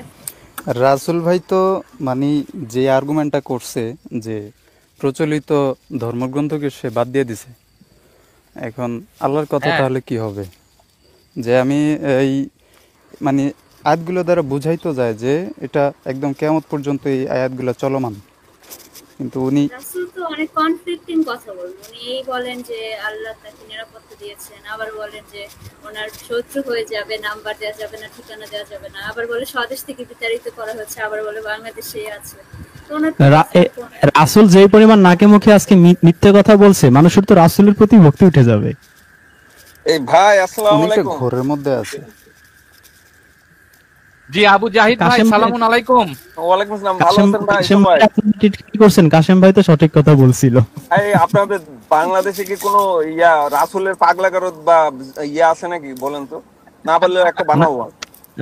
রাসূল ভাই তো মানে যে আর্গুমেন্টটা করছে যে প্রচলিত ধর্মগ্রন্থকে সে বাদ দিয়ে দিছে, এখন আল্লাহর কথা হ্যাঁ। তাহলে কি হবে? যে আমি এই মানে আয়াতগুলো দ্বারা বুঝাইতো যায় যে এটা একদম কিয়ামত পর্যন্ত এই আয়াতগুলো চলমান, কিন্তু উনি রাসূল তো অনেক কনফ্লিক্টিং কথা বলেন। উনি এই বলেন যে আল্লাহ তাকে নিরাপত্তা দিয়েছেন, আবার বলেন যে ওনার শত্রু হয়ে যাবে, নাম্বার দেওয়া যাবে না, ঠিকানা দেওয়া যাবে না, আবার বলে স্বদেশ থেকে বিতাড়িত করা হচ্ছে, আবার বলে বাংলাদেশেই আছে। তো ওনার তো রাসূল যেই পরিমাণ নাকে মুখে আজকে মিথ্যে কথা বলছে, মানুষের তো রাসূলের প্রতি ভক্তি উঠে যাবে। এই ভাই আসসালামু উনি তো আলাইকুম। ঘোরের মধ্যে আছে। জি, আবু জাহিদ ভাই, কাশেম ভাই- সালামুন আলাইকুম। ওয়ালাইকুম আসসালাম। ভালো কাশেম আছেন ভাই কাশেম সবাই? ভাই আপনি কি করছেন? কাশেম ভাই তো সঠিক কথা বলছিল। এই আপনাদের বাংলাদেশে কি কোনো রাসূলের পাগলাগারদ বা আছে নাকি বলেন তো? না বললে একটা বানাবো।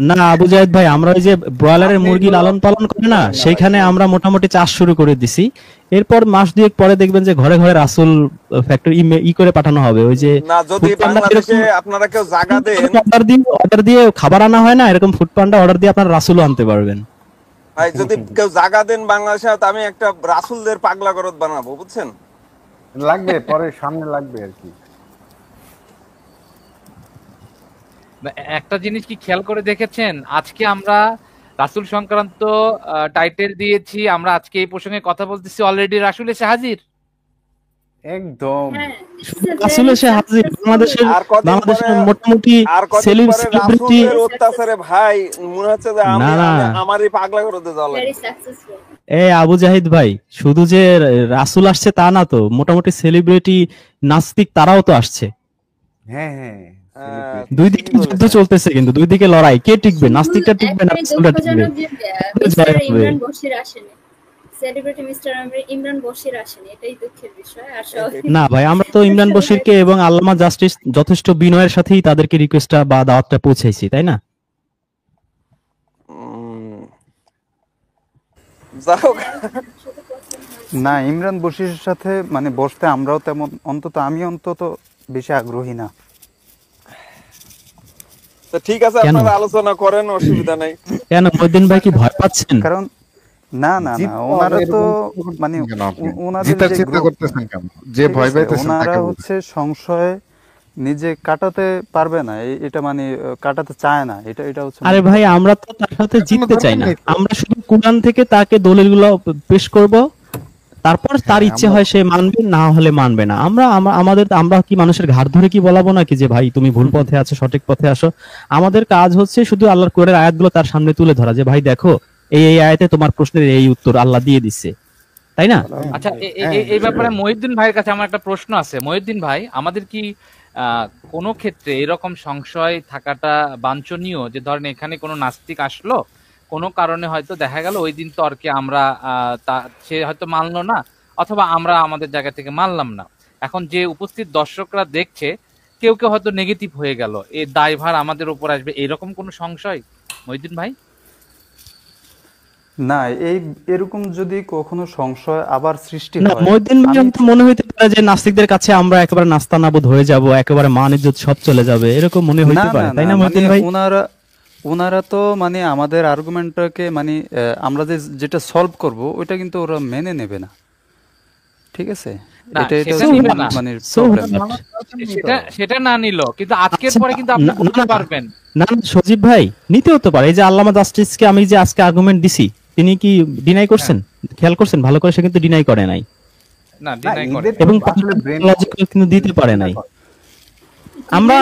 না আবু জাহেদ ভাই, আমরা ওই যে ব্রয়লারের আপনি মুরগি এগুলো- লালন পালন করে না, সেইখানে আমরা মোটামুটি চাষ শুরু করে দিছি। এরপর মাস দুয়েক পরে দেখবেন যে ঘরে ঘরে রাসূল ফ্যাক্টরি করে পাঠানো হবে। ওই যে না যদি ফুড পান্ডা বাংলাদেশে আপনারা কেউ জায়গা দেন, অর্ডার দিয়ে খাবার আনা হয় না, এরকম ফুড পান্ডা অর্ডার দিয়ে আপনারা রাসূলও আনতে পারবেন। ভাই যদি কেউ জায়গা দেন বাংলাদেশে, তো আমি একটা রাসূলদের পাগলাগারদ বানাবো, বুঝছেন? লাগবে, পরে সামনে লাগবে আর কি। একটা জিনিস কি খেয়াল করে দেখেছেন, আজকে আমরা রাসূল সংক্রান্ত টাইটেল দিয়েছি, আমরা আজকে এই প্রসঙ্গে কথা বলতেছি, অলরেডি রাসূল এসে হাজির। একদম। হ্যাঁ, রাসূল এসে হাজির। বাংলাদেশের আর কদিন বাংলাদেশের পরে- মোটামুটি আর কদিন পরে সেলিব্রিটি রাসূলের অত্যাচারে ভাই মনে হচ্ছে যে না, না। আমারই পাগলাগারদে যাওয়া লাগবে। Very successful. আবু জাহিদ ভাই, শুধু যে রাসূল আসছে তা না তো, মোটামুটি সেলিব্রিটি নাস্তিক তারাও তো আসছে। হ্যাঁ হ্যাঁ। দুই দিকে যুদ্ধ চলতেছে, কিন্তু দুই দিকে লড়াই। কে টিকবে? নাস্তিকটা টিকবে না রাসূলটা টিকবে? মিস্টার ইমরান বশির আসেনি, সেলিব্রিটি মিস্টার ইমরান বশির আসেনি, এটাই দুঃখের বিষয়। আর না ভাই, আমরা তো ইমরান বশিরকে এবং আল্লামা জাস্টিস যথেষ্ট বিনয়ের সাথেই তাদেরকে রিকোয়েস্টটা বা দাওয়াতটা পৌঁছাইছি, তাই না? যাও না, ইমরান বশিরের সাথে মানে বসতে আমরাও তেমন, অন্তত আমি অন্তত বেশি আগ্রহী না। তো ঠিক আছে, কেন? আপনারা আলোচনা করেন, অসুবিধা নাই। কেন মহিউদ্দিন ভাই কি ভয় পাচ্ছেন? কারণ না না না, ওনারা তো মানে ওনাদের জিতার যে চিন্তা group, করতেছেন কেন? যে ঠিক ভয় আছে, পাইতেছেন ওনারা তাকে বলুন। হচ্ছে সংশয়ে নিজে কাটাতে পারবে না, এটা মানে কাটাতে চায় না, এটা হচ্ছে আরে ভাই, আমরা তো তার সাথে জিততে চাই না, আমরা শুধু কোরআন থেকে তাকে দলিলগুলো পেশ করব, তারপর তার ইচ্ছে হয় সে মানবে, না হলে মানবে না। আমরা কি মানুষের ঘাড় ধরে কি বলাবো নাকি যে ভাই তুমি ভুল পথে আছো, সঠিক পথে আসো? আমাদের কাজ হচ্ছে শুধু আল্লাহর কোরআনের আয়াতগুলো তার সামনে তুলে ধরা, যে ভাই দেখো এই আয়াতে তোমার প্রশ্নের এই উত্তর আল্লাহ দিয়ে দিচ্ছে, তাই না? আচ্ছা, এই ব্যাপারে মহিউদ্দিন ভাইয়ের কাছে আমার একটা প্রশ্ন আছে। মহিউদ্দিন ভাই, আমাদের কি কোনো ক্ষেত্রে এরকম সংশয় থাকাটা বাঞ্ছনীয় যে ধরেন এখানে কোনো নাস্তিক আসলো, কোনো কারণে হয়তো দেখা গেল ওই দিন তর্কে আমরা সে হয়তো মানলো না, অথবা আমরা আমাদের জায়গা থেকে মানলাম না, এখন যে উপস্থিত দর্শকরা দেখছে কেউ কেউ হয়তো নেগেটিভ হয়ে গেল, এই দায়ভার আমাদের উপর আসবে, এরকম কোনো সংশয় মহিউদ্দিন ভাই? না, এরকম যদি কখনো সংশয় আবার সৃষ্টি না, হয়, মহিউদ্দিন ভাই তো মনে হইতে পারে যে নাস্তিকদের কাছে আমরা একেবারে নাস্তানাবুদ হয়ে যাব, একেবারে মান ইজ্জত সব চলে যাবে, এরকম মনে হইতে পারে, তাই না মহিউদ্দিন ভাই? ওনারা তো মানে আমাদের আর্গুমেন্টটাকে মানে আমরা যেটা সলভ করব ওইটা কিন্তু ওরা মেনে নেবে না, ঠিক আছে? না, এটা সেটা নিবে না। মানে So প্রবলেম। what? সেটা না নিল, কিন্তু আজকের পরে কিন্তু আপনি না, বুঝতে না, পারবেন। না না, সজীব ভাই, নিতে হতে পারে। এই যে আল্লামা জাস্টিসকে আমি যে আজকে আর্গুমেন্ট দিছি, তিনি কি ডিনাই করছেন? খেয়াল করছেন ভালো করে? সে কিন্তু ডিনাই করে নাই, না, ডিনাই করে এবং আসলে brain লজিক্যাল কিন্তু দিতে পারে নাই। আমরা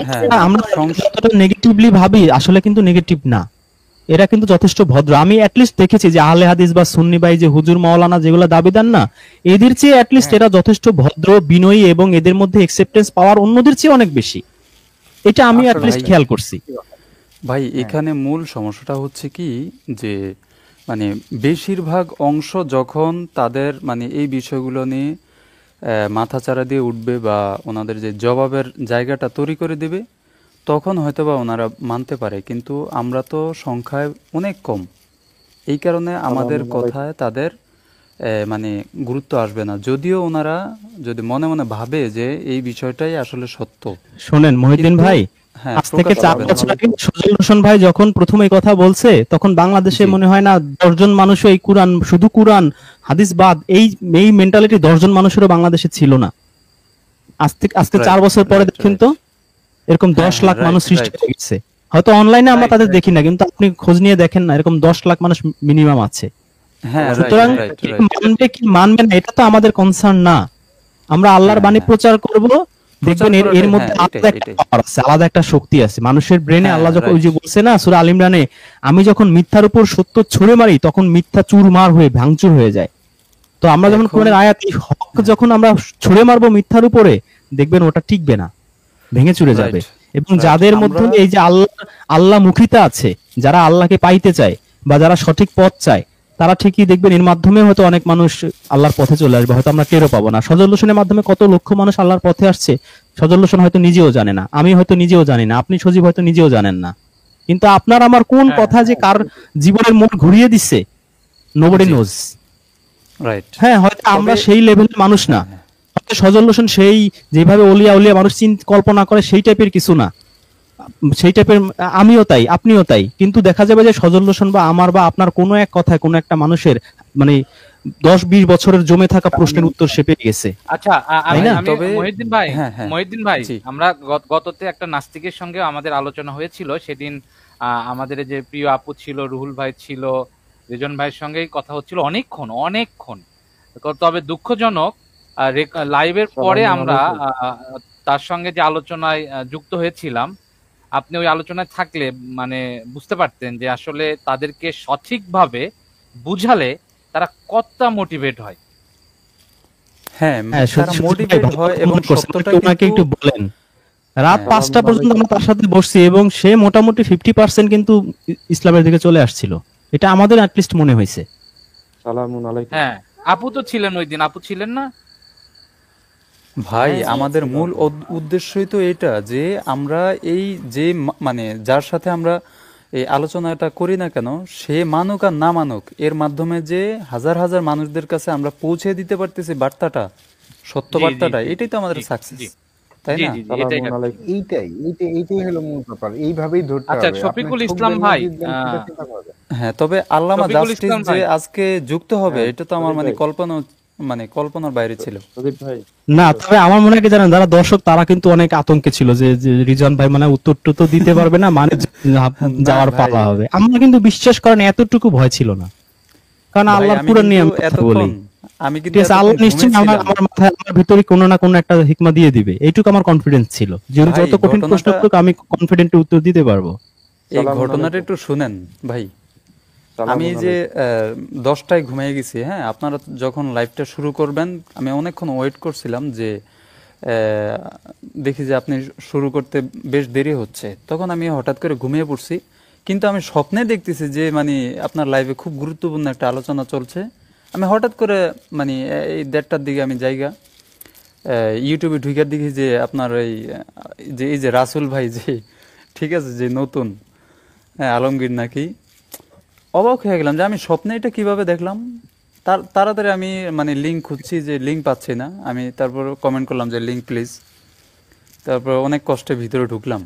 হ্যাঁ, যতটা নেগেটিভলি ভাবি, আসলে কিন্তু নেগেটিভ না। এরা কিন্তু যথেষ্ট ভদ্র। আমি অ্যাটলিস্ট দেখেছি যে আহলে হাদিস বা সুন্নি ভাই যে হুজুর মাওলানা যেগুলো দাবিদার না, এদের চেয়ে অ্যাটলিস্ট এরা যথেষ্ট ভদ্র, বিনয়ী এবং এদের মধ্যে অ্যাকসেপ্টেন্স পাওয়ার অন্যদের চেয়ে অনেক বেশি। এটা আমি আসলে অ্যাটলিস্ট ভাই খেয়াল করছি। ভাই এখানে মূল সমস্যাটা হচ্ছে কি যে মানে বেশিরভাগ অংশ যখন তাদের মানে এই বিষয়গুলো নিয়ে মাথাচাড়া দিয়ে উঠবে বা ওনাদের যে জবাবের জায়গাটা তৈরি করে দেবে, তখন হয়তোবা ওনারা মানতে পারে। কিন্তু আমরা তো সংখ্যায় অনেক কম, এই কারণে আমাদের কথায় তাদের মানে গুরুত্ব আসবে না, যদিও ওনারা যদি মনে মনে ভাবে যে এই বিষয়টাই আসলে সত্য। শোনেন মহিউদ্দিন কিন্তু ভাই, হ্যাঁ, আজ থেকে প্রকাশ 4 পাবে না। বছর আগে সজল হোসেন ভাই যখন প্রথম এই কথা বলছে, তখন বাংলাদেশে জি। মনে হয় না 10 জন মানুষও এই কোরআন, শুধু কোরআন হাদিস বাদ, এই মেন্টালিটি 10 জন মানুষেরও বাংলাদেশে ছিল না। আজকে 4 রাইট বছর পরে রাইট দেখেন রাইট তো এরকম হ্যাঁ 10 হ্যাঁ লাখ মানুষ রাইট সৃষ্টি রাইট হয়ে গেছে। হয়তো অনলাইনে আমরা রাইট তাদের রাইট দেখি না, কিন্তু আপনি খোঁজ নিয়ে দেখেন না, এরকম 10 লাখ মানুষ মিনিমাম আছে। হ্যাঁ রাইট সুতরাং রাইট কে রাইট মানবে কি মানবে না এটা তো আমাদের কনসার্ন না। আমরা আল্লাহর হ্যাঁ বাণী হ্যাঁ প্রচার করব, প্রচার দেখবেন এর করাটাই, মধ্যে হ্যাঁ আলাদা এটাই একটা এটাই পাওয়ার আছে, আলাদা একটা শক্তি আছে মানুষের ব্রেনে। হ্যাঁ আল্লাহ যখন ওই রাইট যে বলছে না সূরা আল ইমরানে, আমি যখন মিথ্যার উপর সত্য ছুড়ে মারি তখন মিথ্যা চুরমার হয়ে ভাঙচুর হয়ে যায়। তো আমরা যখন এখন কোরআনের আয়াত এই হক হ্যাঁ যখন আমরা ছুড়ে মারবো মিথ্যার উপরে, দেখবেন ওটা টিকবে না, ভেঙে চুরে যাবে। রাইট এবং রাইট যাদের আমরা মধ্যে এই যে আল্লাহ মুখিতা আছে, যারা আল্লাহকে পাইতে চায় বা যারা সঠিক পথ চায়, তারা ঠিকই দেখবেন এর মাধ্যমে হয়তো অনেক মানুষ আল্লাহর পথে চলে আসবে, হয়তো আমরা টেরও পাবো না। সজল হোসেনের মাধ্যমে কত লক্ষ মানুষ আল্লাহর পথে আসছে, সজল হোসেন হয়তো নিজেও জানে না, আমি হয়তো নিজেও জানি না, আপনি সজীব হয়তো নিজেও জানেন না। কিন্তু আপনার আমার কোন হ্যাঁ কথা যে কার জীবনের মোড় ঘুরিয়ে দিচ্ছে, নোবডি জি নোজ। রাইট। হ্যাঁ, হয়তো আমরা তবে সেই লেভেলের মানুষ না, হ্যাঁ হয়তো সজল হোসেন সেই যেভাবে ওলিয়া উলিয়া মানুষ কল্পনা করে সেই টাইপের কিছু না, সেই টাইপের আমিও তাই, আপনিও তাই। কিন্তু দেখা যাবে যে সজল হোসেন বা আমার বা আপনার কোনো এক কথায় কোনো একটা মানুষের মানে 10-20 বছরের জমে থাকা প্রশ্নের উত্তর সে পেয়ে গেছে, আচ্ছা তাই আমি না? আমি তবে মহিউদ্দিন ভাই, হ্যাঁ হ্যাঁ মহিউদ্দিন ভাই, জি আমরা গততে একটা নাস্তিকের সঙ্গে আমাদের আলোচনা হয়েছিল সেদিন। আমাদের এই যে প্রিয় আপু ছিল, রুহুল ভাই ছিল, রেজন ভাইয়ের সঙ্গেই কথা হচ্ছিল অনেকক্ষণ অনেকক্ষণ। তবে দুঃখজনক লাইভের পরে আমরা তার সঙ্গে যে আলোচনায় যুক্ত হয়েছিলাম, আপনি ওই আলোচনায় থাকলে মানে বুঝতে পারতেন যে আসলে তাদেরকে সঠিকভাবে বুঝালে তারা কতটা মোটিভেট হয়। হ্যাঁ হ্যাঁ, তারা সত্যি ভাই মোটিভেট ভালো হয় কথা এবং মনে করছেন। সত্যটা ওনাকে কিন্তু একটু বলেন, রাত হ্যাঁ 5টা পর্যন্ত আমরা তার সাথে বসছি এবং সে মোটামুটি 50% কিন্তু ইসলামের দিকে চলে আসছিল, এটা আমাদের অ্যাটলিস্ট মনে হয়েছে। হ্যাঁ, আপু তো ছিলেন ওই দিন, আপু ছিলেন না? ভাই জি আমাদের জি মূল উদ্দেশ্যই তো এটা যে আমরা এই যে মানে যার সাথে আমরা এই আলোচনাটা করি না কেন, সে মানুক আর না মানুক, এর মাধ্যমে যে হাজার হাজার মানুষদের কাছে আমরা পৌঁছে দিতে পারতেছি বার্তাটা, সত্য জি জি বার্তাটা, জি এটাই তো আমাদের জি সাকসেস, জি তাই জি না? জি জি, এটাই হচ্ছে। এইটাই হলো মূল ব্যাপার, এইভাবেই ধরতে আচ্ছা, হবে। আপনি শফিকুল ছোট ইসলাম ব্রেন ভাই, দিবেন সেটা চিন্তা করবেন। হ্যাঁ, তবে আল্লামা শফিকুল জাস্টিস ইসলাম যে ভাই, আজকে যুক্ত হবে এটা তো আমার মানে কল্পনার বাইরে ছিল। না, তবে আমার মনে হয় কি জানেন, যারা দর্শক তারা কিন্তু অনেক আতঙ্কে ছিল যে যে রিজন ভাই মানে উত্তর তো দিতে পারবে না, মানে না যাওয়ার ভাই, পালা হবে। আমরা কিন্তু বিশ্বাস করেন এতটুকু ভয় ছিল না, কারণ ভাই আল্লাহর আমি পুরো কিন্তু নিয়ে আমি কথা বলি। আমি ঠিক কিন্তু আছে, আল্লাহ এতক্ষণ নিশ্চয়ই আমার ঘুমিয়েছিলাম আমার মাথায় আমার ভিতরে কোনো না কোনো একটা হিকমা দিয়ে দিবে, এইটুকু আমার কনফিডেন্স ছিল যে উনি ভাই। যত কঠিন প্রশ্ন ঘটনাটা করুক আমি কনফিডেন্ট উত্তর দিতে পারবো। এই ঘটনাটা একটু শুনেন ভাই। আমি যে 10টায় ঘুমিয়ে গেছি, হ্যাঁ, আপনারা যখন লাইভটা শুরু করবেন আমি অনেকক্ষণ ওয়েট করছিলাম যে দেখি যে আপনি শুরু করতে বেশ দেরি হচ্ছে, তখন আমি হঠাৎ করে ঘুমিয়ে পড়ছি। কিন্তু আমি স্বপ্নে দেখতেছি যে মানে আপনার লাইভে খুব গুরুত্বপূর্ণ একটা আলোচনা চলছে। আমি হঠাৎ করে মানে এই 1:30টার দিকে আমি জায়গা ইউটিউবে ঢুকার দেখি যে আপনার এই যে রাসুল ভাই যে ঠিক আছে যে নতুন, হ্যাঁ, আলমগীর নাকি, অবাক হয়ে গেলাম যে আমি স্বপ্নে এটা কিভাবে দেখলাম। তাড়াতাড়ি আমি মানে লিঙ্ক খুঁজছি, যে লিঙ্ক পাচ্ছি না। আমি তারপর কমেন্ট করলাম যে লিঙ্ক প্লিজ, তারপর অনেক কষ্টে ভিতরে ঢুকলাম।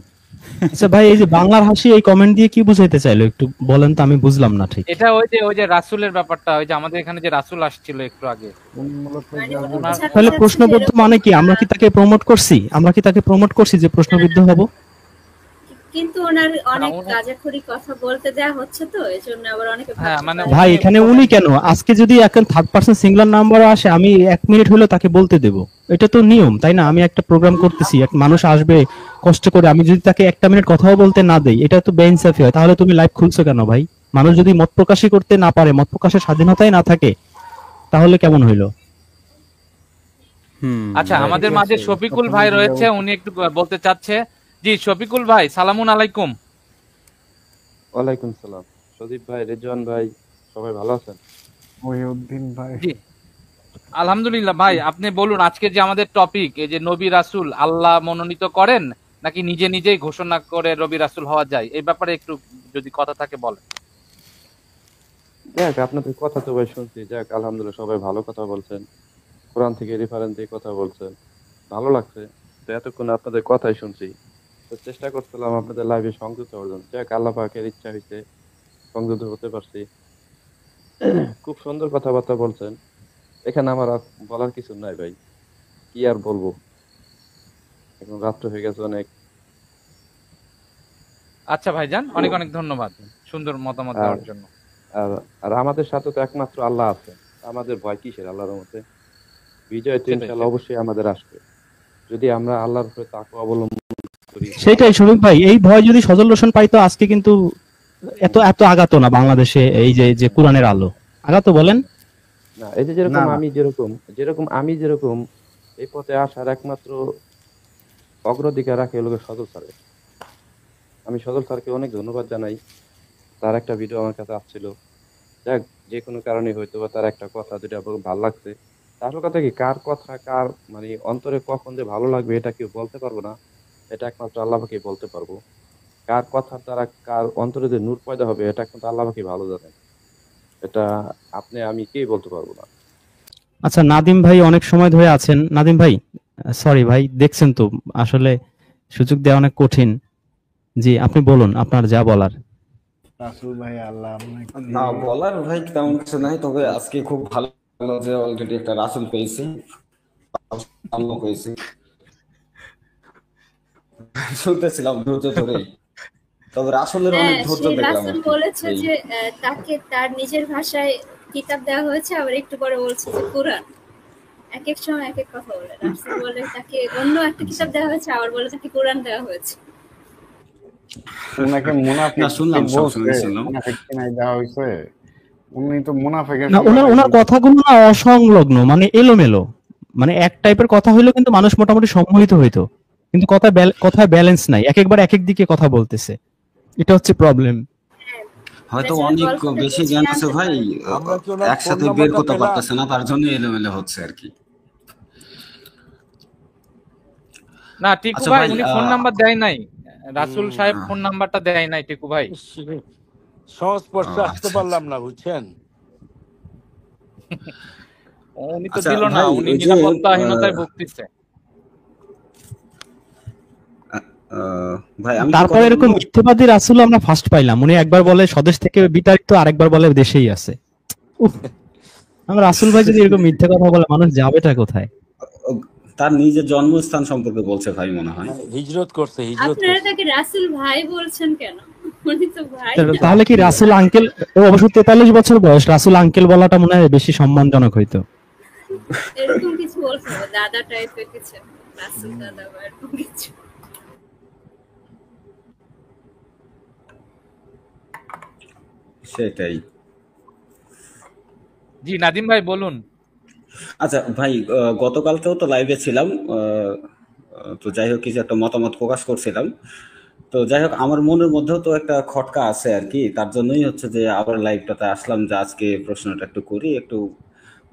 আচ্ছা ভাই, এই যে বাংলার হাসি এই কমেন্ট দিয়ে কি বুঝাইতে চাইলো একটু বলেন তো, আমি বুঝলাম না ঠিক। এটা ওই যে রাসূলের ব্যাপারটা, ওই যে আমাদের এখানে যে রাসূল আসছিল একটু আগে, মানে উনি ওনার বোঝাতে তাহলে চাচ্ছে যে প্রশ্নবিদ্ধ এরকম মানে কি? আমরা কি তাকে প্রমোট করছি? আমরা কি তাকে প্রমোট করছি যে প্রশ্নবিদ্ধ হব? কিন্তু ওনার না অনেক উনি গাঁজাখড়ি কথা বলতে দেয়া হচ্ছে তো এজন্য আবার অনেকে হ্যাঁ ভাবতে মানে পারে ভাই উনি এখানে বলেন উনি কেন, আজকে যদি এখন থার্ড পার্সন সিঙ্গুলার নাম্বার আসে আমি 1 মিনিট হলেও তাকে বলতে দেব, এটা তো নিয়ম তাই না? আমি একটা প্রোগ্রাম করতেছি, এক মানুষ আসবে কষ্ট করে, আমি যদি তাকে 1 মিনিট কথাও বলতে না দেই এটা তো বেইনসাফি হয়। তাহলে তুমি লাইভ খুলছো কেন ভাই? মানুষ যদি মত প্রকাশই করতে না পারে, মত প্রকাশের স্বাধীনতাই না থাকে, তাহলে কেমন হইলো? আচ্ছা ভাই আমাদের ঠিক মাঝে আছে, শফিকুল প্রথমে ভাই যেটা রয়েছে, বলতে উনি একটু বলতে চাচ্ছে। জি শফিকুল ভাই, সালামুন আলাইকুম। ওয়ালাইকুম সালাম। সজীব ভাই, রেজওয়ান ভাই, সবাই ভালো আছেন? মহিউদ্দিন ভাই, জি আলহামদুলিল্লাহ। ভাই আপনি বলুন, আজকে যে আমাদের টপিক, এই যে নবী রাসূল আল্লাহ মনোনীত করেন নাকি নিজে নিজেই ঘোষণা করে নবী রাসূল হওয়া যায়, এই ব্যাপারে একটু যদি কথা থাকে বলেন। যাক, আপনাদের কথা তো ভাই শুনছি। যাক, আলহামদুলিল্লাহ, সবাই ভালো কথা বলছেন, কোরআন থেকে রেফারেন্স দিয়ে কথা বলছেন, ভালো লাগছে। তো এতক্ষণ আপনাদের কথাই শুনছি, তো চেষ্টা করছিলাম আপনাদের লাইভে সংযুক্ত হওয়ার জন্য। যাক, আল্লাহ পাকের ইচ্ছা হয়েছে, সংযুক্ত হতে পারছি। খুব সুন্দর কথাবার্তা বলছেন। এখানে আমার আর বলার কিছু নাই ভাই, কি আর বলবো, এখন রাত্র হয়ে গেছে অনেক। আচ্ছা ভাইজান, অনেক অনেক ধন্যবাদ সুন্দর মতামত আর দেওয়ার জন্য। আর আর আমাদের সাথে তো একমাত্র আল্লাহ আছে, আমাদের ভয় কিসের? আল্লাহর মতে বিজয় তো সেটাই ইনশাল্লাহ সেটাই। অবশ্যই আমাদের আসবে, যদি আমরা আল্লাহর উপরে তাকওয়া অবলম্বন করি। সেটাই শরীফ ভাই, এই ভয় যদি সজল রোশন পাইতো আজকে কিন্তু এত এত আগাতো না বাংলাদেশে, এই যে যে কোরআনের আলো আগাতো বলেন। না, এই যে না যেরকম না, আমি যেরকম এই পথে আসার একমাত্র অগ্রাধিকার রাখে হলো সজল স্যারের। আমি সজল স্যারকে অনেক ধন্যবাদ জানাই, তার একটা ভিডিও আমার কাছে আসছিল। যাক, যে কোনো কারণে হয়তো বা তার একটা কথা যেটা আমার ভালো লাগছে। তার কথা কি, কার কথা কার মানে অন্তরে কখন যে ভালো লাগবে এটা কেউ বলতে পারবো না, এটা একমাত্র আল্লাহ পাকেই বলতে পারবো। কার কথা দ্বারা কার অন্তরে যে নূর পয়দা হবে এটা একমাত্র আল্লাহ পাকেই ভালো জানেন, এটা আপনি আমি কেই বলতে পারবো না। আচ্ছা নাদিম ভাই অনেক সময় ধরে আছেন, নাদিম ভাই সরি ভাই, দেখছেন তো আসলে সুযোগ দেওয়া অনেক কঠিন। জি আপনি বলুন আপনার যা বলার। রাসূল ভাই আল্লাহ আপনাকে না বলার ভাই তেমন কিছু নাই, তবে আজকে খুব ভালো লাগলো যে অলরেডি একটা রাসূল পেয়েছি, আল্লাহ পেয়েছি। শুনতেছিলাম ধৈর্য ধরে, তবে রাসূলের অনেক হ্যাঁ ধৈর্য সেই দেখলাম রাসূল আর কি। বলেছে এই যে তাকে তার নিজের ভাষায় কিতাব দেওয়া হয়েছে, আবার একটু পরে বলছে যে কোরআন। এক এক সময় এক এক কথা বলে, রাসূল বলে তাকে অন্য একটা কিতাব দেওয়া হয়েছে, আবার বলে তাকে কোরআন দেওয়া হয়েছে। উনাকে না মুনাফিক শুনলাম, বলছে, সবসময় শুনলাম। মুনাফিক কিনাই দেওয়া হয়েছে। উনি তো মুনাফিকের না ওনার সংজ্ঞাটাই ওনার দিয়েছে। কথাগুলো না অসংলগ্ন, মানে এলোমেলো, মানে এক টাইপের কথা হইলো কিন্তু মানুষ মোটামুটি সম্মোহিত হইতো, কিন্তু কথায় ব্যালেন্স নাই, এক একবার এক এক দিকে কথা বলতেছে, এটা হচ্ছে প্রবলেম। হ্যাঁ, হয়তো বেচারা অনেক গল্পটা বেশি জ্ঞান গুছিয়ে আছে আনতে ভাই, পারেনি। আমরা কি ওনার ফোন একসাথে বের নাম্বারটা করতে পেলাম? পারতেছে না, তার জন্য এলোমেলো হচ্ছে আর কি। না টিকু আচ্ছা ভাই ভাই, উনি ফোন নাম্বার দেয় নাই, রাসূল সাহেব আহ, ফোন নাম্বারটা দেয় নাই টিকু ভাই। সংস্পর্শে আসতে আচ্ছা আচ্ছা। পারলাম না, বুঝছেন? উনি তো আচ্ছা দিল না, ভাই, উনি ওই যে নিরাপত্তাহীনতায় ভুগতেছে। আহ, ভাই আমি যে তারপরে এরকম কথাগুলো, মিথ্যেবাদী রাসূল আমরা ফার্স্ট পাইলাম, উনি একবার বলে স্বদেশ থেকে বিতাড়িত, আরেকবার বলে দেশেই আছে। উফ, আমরা রাসূল ভাই যদি এরকম মিথ্যে কথা বলে মানুষ যাবেটা কোথায়? তার নিজের জন্মস্থান সম্পর্কে বলছে ভাই মনে হয়। হিজরত করছে আপনারা তাকে রাসূল ভাই বলছেন কেন? উনি তো ভাই না। তাহলে কি রাসূল আঙ্কেল, ও অবশ্য 43 বছর বয়স, রাসূল আঙ্কেল বলাটা মনে হয় বেশি সম্মানজনক হইতো। এরকম কিছু বলতে হবে, দাদা টাইপের কিছু, রাসূল দাদা বা এরকম কিছু। সেটাই। জি নাদিম ভাই বলুন। আচ্ছা ভাই, গতকালকেও তো লাইভে ছিলাম, তো যাই হোক কিছু একটা মতামত প্রকাশ করছিলাম। তো যাই হোক, আমার মনের মধ্যেও তো একটা খটকা আছে আর কি, তার জন্যই হচ্ছে যে আবার লাইভটাতে আসলাম, যে আজকে প্রশ্নটা একটু করি একটু।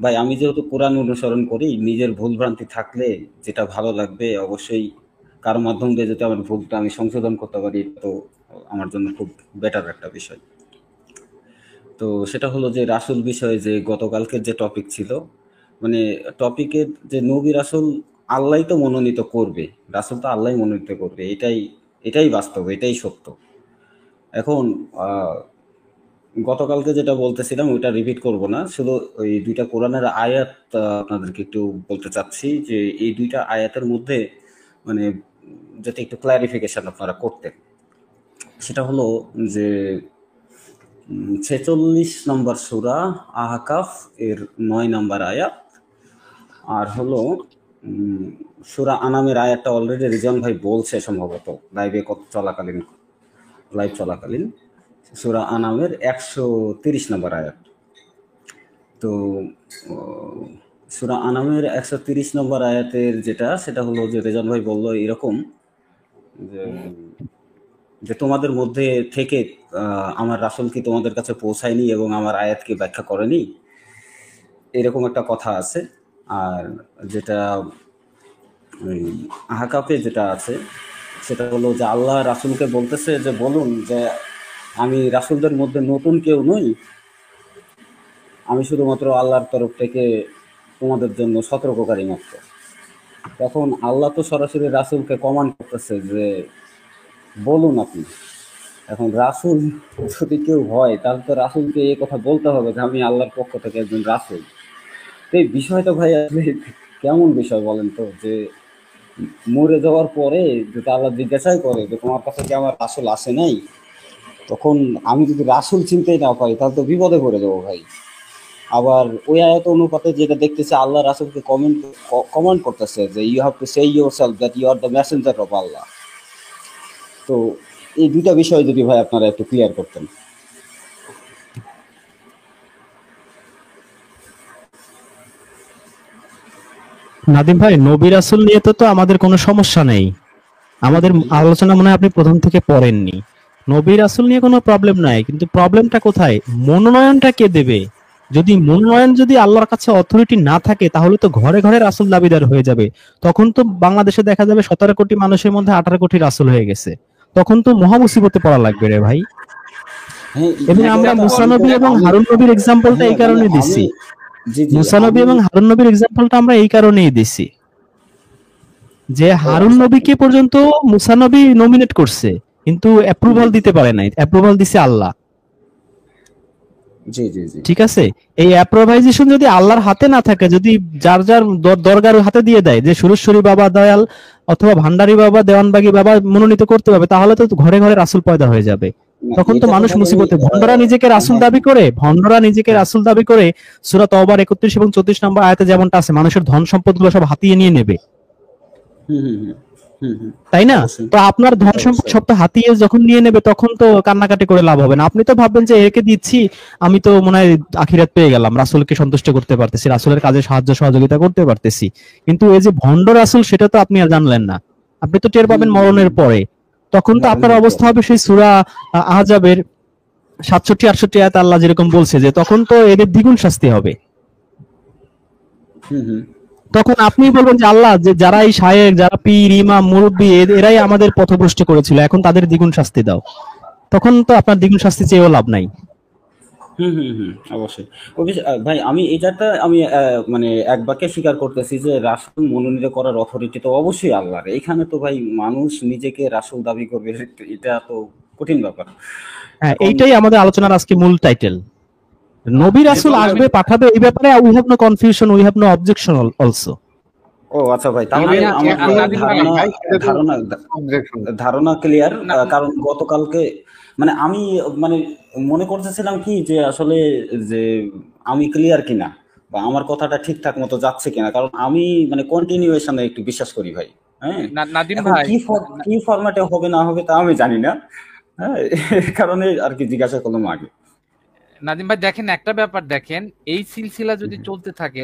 ভাই আমি যেহেতু কোরআন অনুসরণ করি, নিজের ভুল ভ্রান্তি থাকলে যেটা ভালো লাগবে অবশ্যই কারো মাধ্যম দিয়ে যদি আমার ভুলটা আমি সংশোধন করতে পারি, তো আমার জন্য খুব বেটার একটা বিষয়। তো সেটা হলো যে রাসূল বিষয়ে যে গতকালকের যে টপিক ছিল, মানে টপিকের যে নবী রাসূল আল্লাহই তো মনোনীত করবে, রাসূল তো আল্লাহই মনোনীত করবে, এটাই এটাই বাস্তব, এটাই সত্য। এখন গতকালকে যেটা বলতেছিলাম ওইটা রিপিট করব না, শুধু ওই দুইটা কোরআনের আয়াত আপনাদেরকে একটু বলতে চাচ্ছি, যে এই দুইটা আয়াতের মধ্যে মানে যাতে একটু ক্লারিফিকেশন আপনারা করতেন। সেটা হলো যে 46 নম্বর সূরা আহকাফ এর 9 নম্বর আয়াত, আর হলো সূরা আনামের আয়াতটা অলরেডি রিজন ভাই বলছে সম্ভবত লাইভ চলাকালীন সূরা আনামের 130 নম্বর আয়াত। তো সূরা আনামের 130 নম্বর আয়াতের সেটা হলো যে রেজান ভাই বললো এরকম যে তোমাদের মধ্যে থেকে আমার রাসূল কি তোমাদের কাছে পৌঁছায়নি এবং আমার আয়াতকে ব্যাখ্যা করেনি, এরকম একটা কথা আছে। আর যেটা আহকাফে যেটা আছে সেটা হলো যে আল্লাহ রাসূলকে বলতেছে যে বলুন যে আমি রাসূলদের মধ্যে নতুন কেউ নই, আমি শুধুমাত্র আল্লাহর তরফ থেকে তোমাদের জন্য সতর্ককারী মাত্র। তখন আল্লাহ তো সরাসরি রাসূলকে কমান্ড করতেছে যে বলুন আপনি। এখন রাসূল যদি কেউ হয় তাহলে তো রাসূলকে এই কথা বলতে হবে যে আমি আল্লাহর পক্ষ থেকে একজন রাসূল। এই বিষয়টা ভাই আসলে কেমন বিষয় বলেন তো, যে মরে যাওয়ার পরে যদি আল্লাহ জিজ্ঞাসাই করে যে তোমার কাছে কি আমার রাসূল আসে নাই, তখন আমি যদি রাসূল চিনতেই না পারি তাহলে তো বিপদে পড়ে যাবো ভাই। আবার ওই আয়াত অনুপাতে যেটা দেখতেছে আল্লাহ রাসূলকে কমান্ড করতেছে যে you have to say yourself that you are the messenger of Allah. তো এই দুইটা বিষয় যদি ভাই আপনারা একটু ক্লিয়ার করতেন। নাদিম ভাই, নবী রাসূল নিয়ে তো আমাদের কোনো সমস্যা নেই। আমাদের আলোচনা মনে হয় আপনি প্রথম থেকে পড়েননি। নবী রাসূল নিয়ে কোনো প্রবলেম নাই, কিন্তু প্রবলেমটা কোথায়? মনোনয়নটা কে দেবে? যদি আল্লাহর কাছে অথরিটি না থাকে তাহলে তো ঘরে ঘরে রাসূল দাবিদার হয়ে যাবে। তখন তো বাংলাদেশে দেখা যাবে 17 কোটি মানুষের মধ্যে 18 কোটি রাসূল হয়ে গেছে। তখন তো মহা মুসিবতে পড়া লাগবে রে ভাই। এবং আমরা মুসা নবী এবং হারুন নবীর এক্সাম্পলটা এই কারণে দিচ্ছি। মুসা নবী এবং হারুন নবীর এক্সাম্পলটা আমরা এই কারণেই দিছি যে হারুন নবীকে পর্যন্ত মুসা নবী নমিনেট করছে, কিন্তু অ্যাপ্রুভাল দিতে পারে নাই। অ্যাপ্রুভাল দিছে আল্লাহ। জি জি জি, ঠিক আছে। এই অ্যাপ্রোভাইজেশন যদি আল্লাহর হাতে না থাকে, যদি যার যার দরগার হাতে দিয়ে দেয় যে সুরেশ্বরী বাবা দয়াল অথবা ভান্ডারী বাবা দেওয়ানবাগী বাবা মনোনীত করতে হবে, তাহলে তো ঘরে ঘরে রাসূল পয়দা হয়ে যাবে। তখন তো মানুষ মুসিবতে। ভন্ডরা নিজেকে রাসূল দাবি করে সূরা তওবার 31 এবং 34 নম্বর আয়াতে যেমনটা আছে, মানুষের ধন সম্পদগুলো সব হাতিয়ে নিয়ে নেবে, তাই না? তো আপনার ধন সম্পদ সব তো হাতিয়ে যখন নিয়ে নেবে তখন তো কান্নাকাটি করে লাভ হবে না। আপনি তো ভাববেন যে একে দিচ্ছি, আমি তো মনে হয় আখিরাত পেয়ে গেলাম, রাসূলকে সন্তুষ্ট করতে পারতেছি, রাসূলের কাজে সাহায্য সহযোগিতা করতে পারতেছি। কিন্তু এই যে ভন্ড রাসূল, সেটা তো আপনি আর জানলেন না। আপনি তো টের পাবেন মরণের পরে। তখন তো আপনার অবস্থা হবে সেই সূরা আহজাবের 67-68 আয়াত আল্লাহ যেরকম বলছে যে তখন তো এদের দ্বিগুণ শাস্তি হবে। তখন আপনি বলবেন যে আল্লাহ, যে যারা এই শায়েখ, যারা পীর, ইমাম, মুরব্বী, এরাই আমাদের পথভ্রষ্ট করেছিল, এখন তাদের দ্বিগুণ শাস্তি দাও। তখন তো আপনার দ্বিগুণ শাস্তি চেয়েও লাভ নাই। অবশ্যই ভাই, আমি মানে এক বাক্যে স্বীকার করতেছি যে রাসূল মনোনীত করার অথরিটি তো অবশ্যই আল্লাহর। এখানে তো ভাই মানুষ নিজেকে রাসূল দাবি করবে, এটা তো কঠিন ব্যাপার। হ্যাঁ, এইটাই আমাদের আলোচনার আজকে মূল টাইটেল। নবী রাসূল আসবে, পাঠাবে, এই ব্যাপারে we have no confusion, we have no objection also. ও আচ্ছা ভাই, তাহলে আমার ধারণা ক্লিয়ার। কারণ গতকালকে মানে আমি মনে করতেছিলাম কি যে আসলে যে আমি ক্লিয়ার কিনা বা আমার কথাটা ঠিকঠাক মতো যাচ্ছে কিনা, কারণ আমি কন্টিনিউয়েশনে একটু বিশ্বাস করি ভাই। হ্যাঁ, নাদিম ভাই কি ফরম্যাটে হবে না হবে তা আমি জানি না। হ্যাঁ, এই কারণে আর কি জিজ্ঞাসা করলাম আগে। নাদিম ভাই দেখেন, একটা ব্যাপার দেখেন, এই সিলসিলা যদি চলতে থাকে,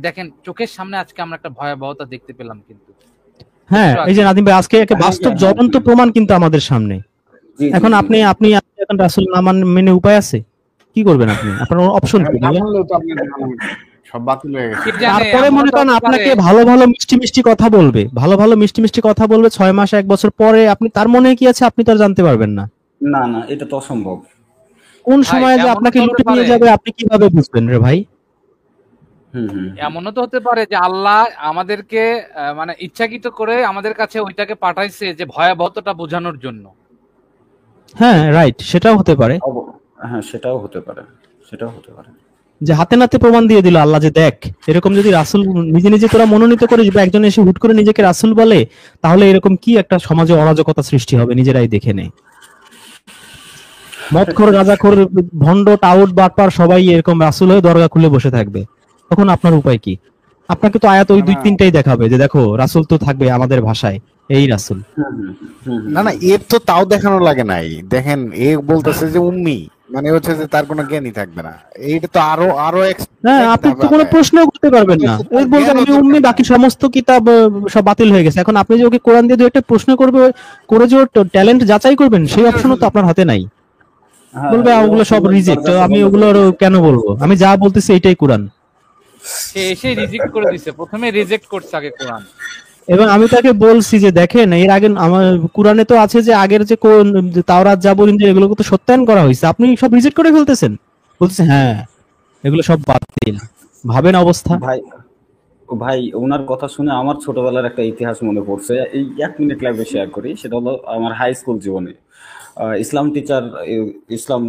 দেখেন চোখের সামনে আজকে আমরা একটা ভয়াবহতা দেখতে পেলাম। কিন্তু হ্যাঁ, এই যে নাদিম ভাই, আজকে একটা বাস্তব জ্বলন্ত প্রমাণ কিন্তু আমাদের সামনে। এখন আপনি এখন রাসূল না মেনে উপায় আছে? কি করবেন আপনি? আপনার অপশন কি? তারপরে মনে করেন আপনাকে ভালো ভালো মিষ্টি মিষ্টি কথা বলবে, 6 মাস 1 বছর পরে আপনি তার মনে কি আছে আপনি তো আর জানতে পারবেন না। না না, এটা তো অসম্ভব। কোন সময় যে আপনাকে লুটে নিয়ে যাবে আপনি কিভাবে বুঝবেন রে ভাই? এমনও তো হতে পারে যে আল্লাহ আমাদেরকে ইচ্ছাকৃত করে আমাদের কাছে ওইটাকে পাঠাইছে যে ভয়াবহতাটা বোঝানোর জন্য। হ্যাঁ, রাইট, সেটাও হতে পারে। হ্যাঁ, সেটাও হতে পারে। যে হাতে নাতে প্রমাণ দিয়ে দিল আল্লাহ যে দেখ, এরকম যদি রাসূল নিজে নিজে তোরা মনোনীত করিস বা একজন এসে হুট করে নিজেকে রাসূল বলে, তাহলে এরকম কি একটা সমাজে অরাজকতা সৃষ্টি হবে, নিজেরাই দেখে নে। মদখোর, গাঁজাখোর, ভণ্ড, টাউট, বাটপার সবাই এরকম রাসূল হয়ে দরগা খুলে বসে থাকবে, তখন আপনার উপায় কি? আপনাকে তো আয়াত ওই না দুই না তিনটাই দেখাবে যে দেখো রাসূল তো থাকবে আমাদের ভাষায়, এই রাসূল। না না, এর তো তাও দেখানো লাগে নাই। দেখেন, এ বলতেছে যে উম্মি, মানে হচ্ছে যে তার কোনো জ্ঞানই থাকবে না। এইটা তো আরো আরো হ্যাঁ, এক আপনি ধাপ তো কোনো আগায়। প্রশ্ন করতে পারবেন না, বলতেছে তার এই বলবেন জ্ঞানও আমি উম্মি, দরকার বাকি নাই। সমস্ত কিতাব সব বাতিল হয়ে গেছে। এখন আপনি যে ওকে কোরআন দিয়ে 2 একটা প্রশ্ন করবে, করে যে ওর ট্যালেন্ট যাচাই করবেন, সেই সুন্দর অপশনও তো সুযোগ। আপনার হাতে নাই। হ্যাঁ, বলবে ও ওগুলো সব সুন্দর রিজেক্ট, দরজাটা আমি বন্ধ ওগুলো করে আরো দিছে। কেন বলবো, আমি যা বলতেছি এইটাই কোরআন। সে এসে রিজেক্ট করে দিছে, প্রথমে রিজেক্ট করছে আগে কোরআন। এবং আমি তাকে বলছি যে দেখেন এর আগে আমার কোরআনে তো আছে যে আগের যে কোন যে তাওরাত, জাবুর, ইনজিল এগুলোকে তো সত্যায়ন করা হয়েছে, আপনি সব রিজেক্ট করে ফেলতেছেন। বলছে হ্যাঁ এগুলো সব বাতিল। ভাবেন অবস্থা। ভাই ভাই ওনার কথা শুনে আমার ছোটবেলার একটা ইতিহাস মনে পড়ছে। এই 1 মিনিট লাইভে শেয়ার করি। সেটা হলো আমার হাই স্কুল জীবনে ইসলাম টিচার, ইসলাম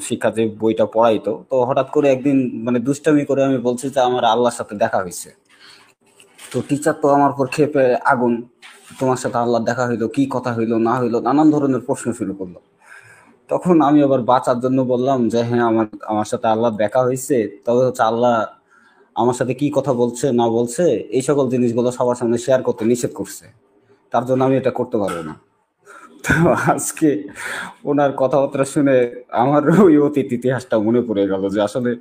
শিক্ষা যে বইটা পড়াইতো, তো হঠাৎ করে একদিন মানে দুষ্টামি করে আমি বলছি যে আমার আল্লাহর সাথে দেখা হয়েছে। তো টিচার তো আমার উপর ক্ষেপে আগুন, তোমার সাথে আল্লাহর দেখা হইলো, কি কথা হইলো না হইলো, নানান ধরনের প্রশ্ন শুরু করলো। তখন আমি আবার বাঁচার জন্য বললাম যে হ্যাঁ, আমার আমার সাথে আল্লাহর দেখা হয়েছে, তবে হচ্ছে আল্লাহ আমার সাথে কি কথা বলছে না বলছে এই সকল জিনিসগুলো সবার সামনে শেয়ার করতে নিষেধ করছে, তার জন্য আমি এটা করতে পারবো না। তো আজকে ওনার কথাবার্তা শুনে আমার ওই অতীত ইতিহাসটা মনে পড়ে গেল যে আসলে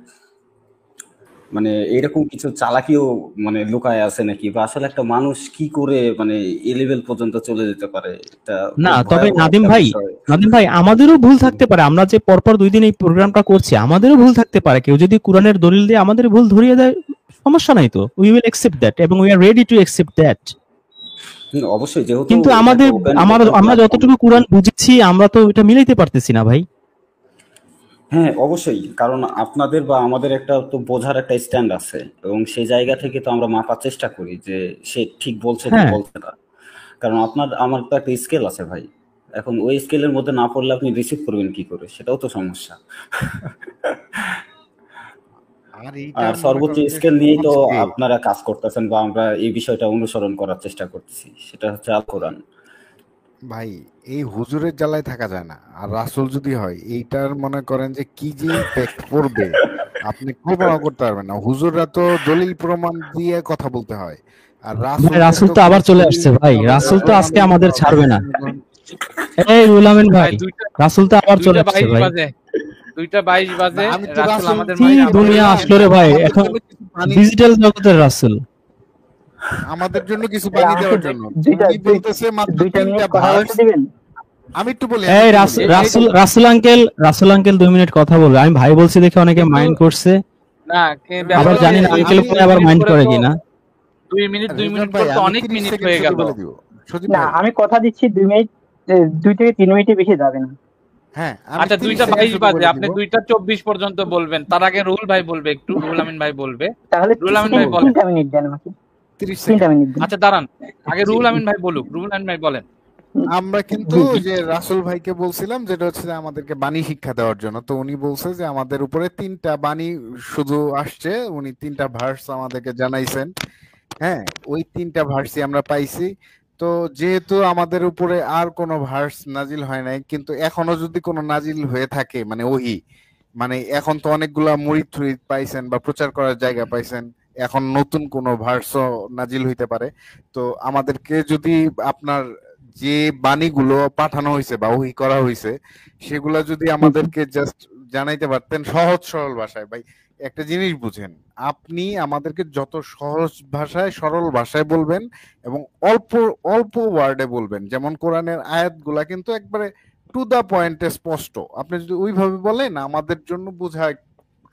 মানে এরকম কিছু চালাকিও মানে লুকায় আছে নাকি, বা আসলে একটা মানুষ কি করে মানে এই লেভেল পর্যন্ত চলে যেতে পারে, এটা না খুব তবে ভয়াবহ নাদিম একটা ভাই, বিষয়। নাদিম ভাই আমাদেরও ভুল থাকতে পারে। আমরা যে পরপর 2 দিন এই প্রোগ্রামটা করছি, আমাদেরও ভুল থাকতে পারে। কেউ যদি কোরআনের দলিল দিয়ে আমাদের ভুল ধরিয়ে দেয়, সমস্যা নাই তো, উই উইল অ্যাকসেপ্ট দ্যাট এবং we are ready to accept that. অবশ্যই, যেহেতু কিন্তু এটা একটা আমাদের ওপেন আমরা প্ল্যাটফর্ম। যতটুকু কোরআন বুঝেছি আমরা তো এটা মিলাইতে পারতেছি না ভাই। হ্যাঁ অবশ্যই, কারণ আপনাদের বা আমাদের একটা তো বোঝার একটা স্ট্যান্ড আছে, এবং সেই জায়গা থেকে তো আমরা মাপার চেষ্টা করি যে সে ঠিক বলছে কি হ্যাঁ, বলছে না। কারণ আমার তো একটা স্কেল আছে ভাই, এখন ওই স্কেলের মধ্যে না পড়লে আপনি রিসিভ করবেন কি করে, সেটাও তো সমস্যা। আর আর এইটার মনে সর্বোচ্চ করেন যে স্কেল নিয়েই তো সহজ কি, আপনারা কাজ করতেছেন, বা আমরা এই বিষয়টা অনুসরণ করার চেষ্টা করতেছি, সেটা হচ্ছে আল কোরআন। ভাই এই হুজুরের জ্বালায় থাকা যায় না। আর রাসূল যদি হয়, এইটার মনে করেন যে কি যে ইম্প্যাক্ট পড়বে আপনি কল্পনা করতে পারবেন না। হুজুররা তো দলিল প্রমাণ দিয়ে কথা বলতে হয়, আর ভাই রাসূলদের রাসূল তো তো আবার কোনো চলে দলিল আসছে দিতে ভাই, হবে না, রাসূল তো প্রমাণ আজকে দিতে আমাদের হবে ছাড়বে না। না। মনে করেন এই রুল আমিন ভাই ভাই, রাসূল তো আবার চলে আসছে 2টা 22 ভাই। বাজে, 2টা 22 না, বাজে, আমি তো রাসূল রাসূল আমাদের কি মাঝে আবার দুনিয়া বললাম আসলো রে ভাই, আমাদের এখন জন্য কিছু পানি, ডিজিটাল জগতের রাসূল। আমাদের জন্য কিছু ভাই পানি আমাকে দেওয়ার জন্য। দুইটা উনি বলতেছে মাত্র 2 মিনিট 3টা কথা ভার্স। বলতে দিবেন? আমি একটু বলি, এই আমি রাসূল আঙ্কেল 2 মিনিট কথা বলবে। আমি ভাই বলছি দেখে অনেকে কিন্তু মাইন্ড করছে, না আবার ব্যাপারটা জানি না হচ্ছে আঙ্কেল আমি পরে আবার 2 মিনিট মাইন্ড করে করে তো কিনা। 2 মিনিট রেজন করে ভাই, তো আমি অনেক 30 মিনিট সেকেন্ড হয়ে শুধু গেল। বলে দিব। সজীব না ভাই, আমি কথা দিচ্ছি 2 মিনিট, 2 থেকে 3 মিনিটের বেশি যাবে না। হ্যাঁ আমি আচ্ছা 30 2টা সেকেন্ড 22 শুধু বাজে, বলে আপনি দিব। 2টা 24 পর্যন্ত বলবেন। তার আগে রুহুল ভাই বলবে, একটু রুহুল আমিন ভাই বলবে। তাহলে রুহুল আমিন ভাই বলবো বলেন। 3টা মিনিট দেন আমাকে, 30 3টা সেকেন্ড। মিনিট দেন। আচ্ছা দাঁড়ান, আগে রুহুল আমিন ভাই বলুক। রুহুল আমিন ভাই বলেন। আমরা কিন্তু জি যে রাসূল ভাইকে বলছিলাম যেটা হচ্ছে যে আমাদেরকে বাণী শিক্ষা দেওয়ার জন্য, তো উনি বলছে যে আমাদের উপরে 3টা বাণী শুধু আসছে, উনি 3টা ভার্স আমাদেরকে জানাইছেন। হ্যাঁ, ওই 3টা ভার্সই আমরা পাইছি। তো যেহেতু আমাদের উপরে আর কোনো ভার্স নাজিল হয় নাই, কিন্তু এখনো যদি কোনো নাজিল হয়ে থাকে মানে ওহী, মানে এখন তো অনেকগুলা মুরিদ টুরিদ পাইছেন বা প্রচার করার জায়গা পাইছেন, এখন নতুন কোনো ভার্সও নাজিল হইতে পারে। তো আমাদেরকে যদি আপনার যে বাণীগুলো পাঠানো হয়েছে বা ওহী করা হয়েছে সেগুলা যদি আমাদেরকে জাস্ট জানাইতে পারতেন সহজ সরল ভাষায়। ভাই একটা জিনিস বুঝেন, আপনি আমাদেরকে যত সহজ ভাষায় সরল ভাষায় বলবেন এবং অল্প অল্প ওয়ার্ডে বলবেন, যেমন কোরআনের আয়াতগুলা কিন্তু একবারে টু দা পয়েন্টে স্পষ্ট, আপনি যদি ওইভাবে বলেন আমাদের জন্য বোঝা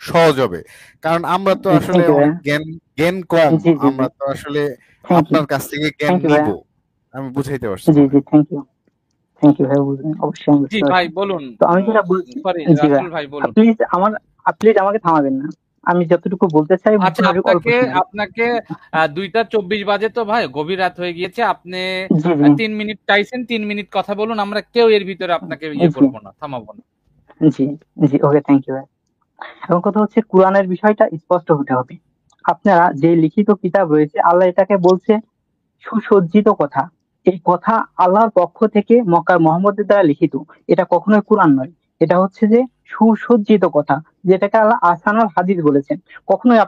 সহজ হবে। কারণ আমরা তো আসলে থ্যাংক ইউ অনেক ভাইয়া। জ্ঞান কম, জি জি জি, আমরা তো আসলে থ্যাংক ইউ, আপনার কাছ থেকে জ্ঞান থ্যাংক ইউ নিব। ভাইয়া। আমি বুঝাইতে পারছি জি মনে জি, হয়। থ্যাংক ইউ ভাইয়া, বুঝলেন, অবশ্যই আমি জি বুঝতে ভাই পারছি। বলুন, তো আমি যেটা বলছি, সরি জি ভাইয়া, রাসূল ভাই বলুন। প্লিজ প্লিজ আমাকে থামাবেন না। আমি যতটুকু বলতে চাই আচ্ছা মোটামুটি অল্প আপনাকে সময়। আপনাকে 2টা 24 বাজে তো ভাই, গভীর রাত হয়ে গিয়েছে। আপনি জি জি 3 মিনিট চাইছেন, 3 মিনিট কথা বলুন। আমরা কেউ এর ভিতরে আপনাকে জি করবো না, থামাবো না। জি জি, ওকে, থ্যাংক ইউ ভাইয়া। এখন কথা হচ্ছে কোরআনের বিষয়টা স্পষ্ট হতে হবে। আপনারা যে লিখিত কিতাব রয়েছে, আল্লাহ এটাকে বলছে সুসজ্জিত কথা। এই কথা আল্লাহর পক্ষ থেকে মক্কার মুহাম্মদের দ্বারা লিখিত, এটা কখনোই কোরআন নয়। এটা হচ্ছে যে সুসজ্জিত কথা, যেটাকে আল্লাহ আহসানুল হাদিস বলেছেন। কখনোই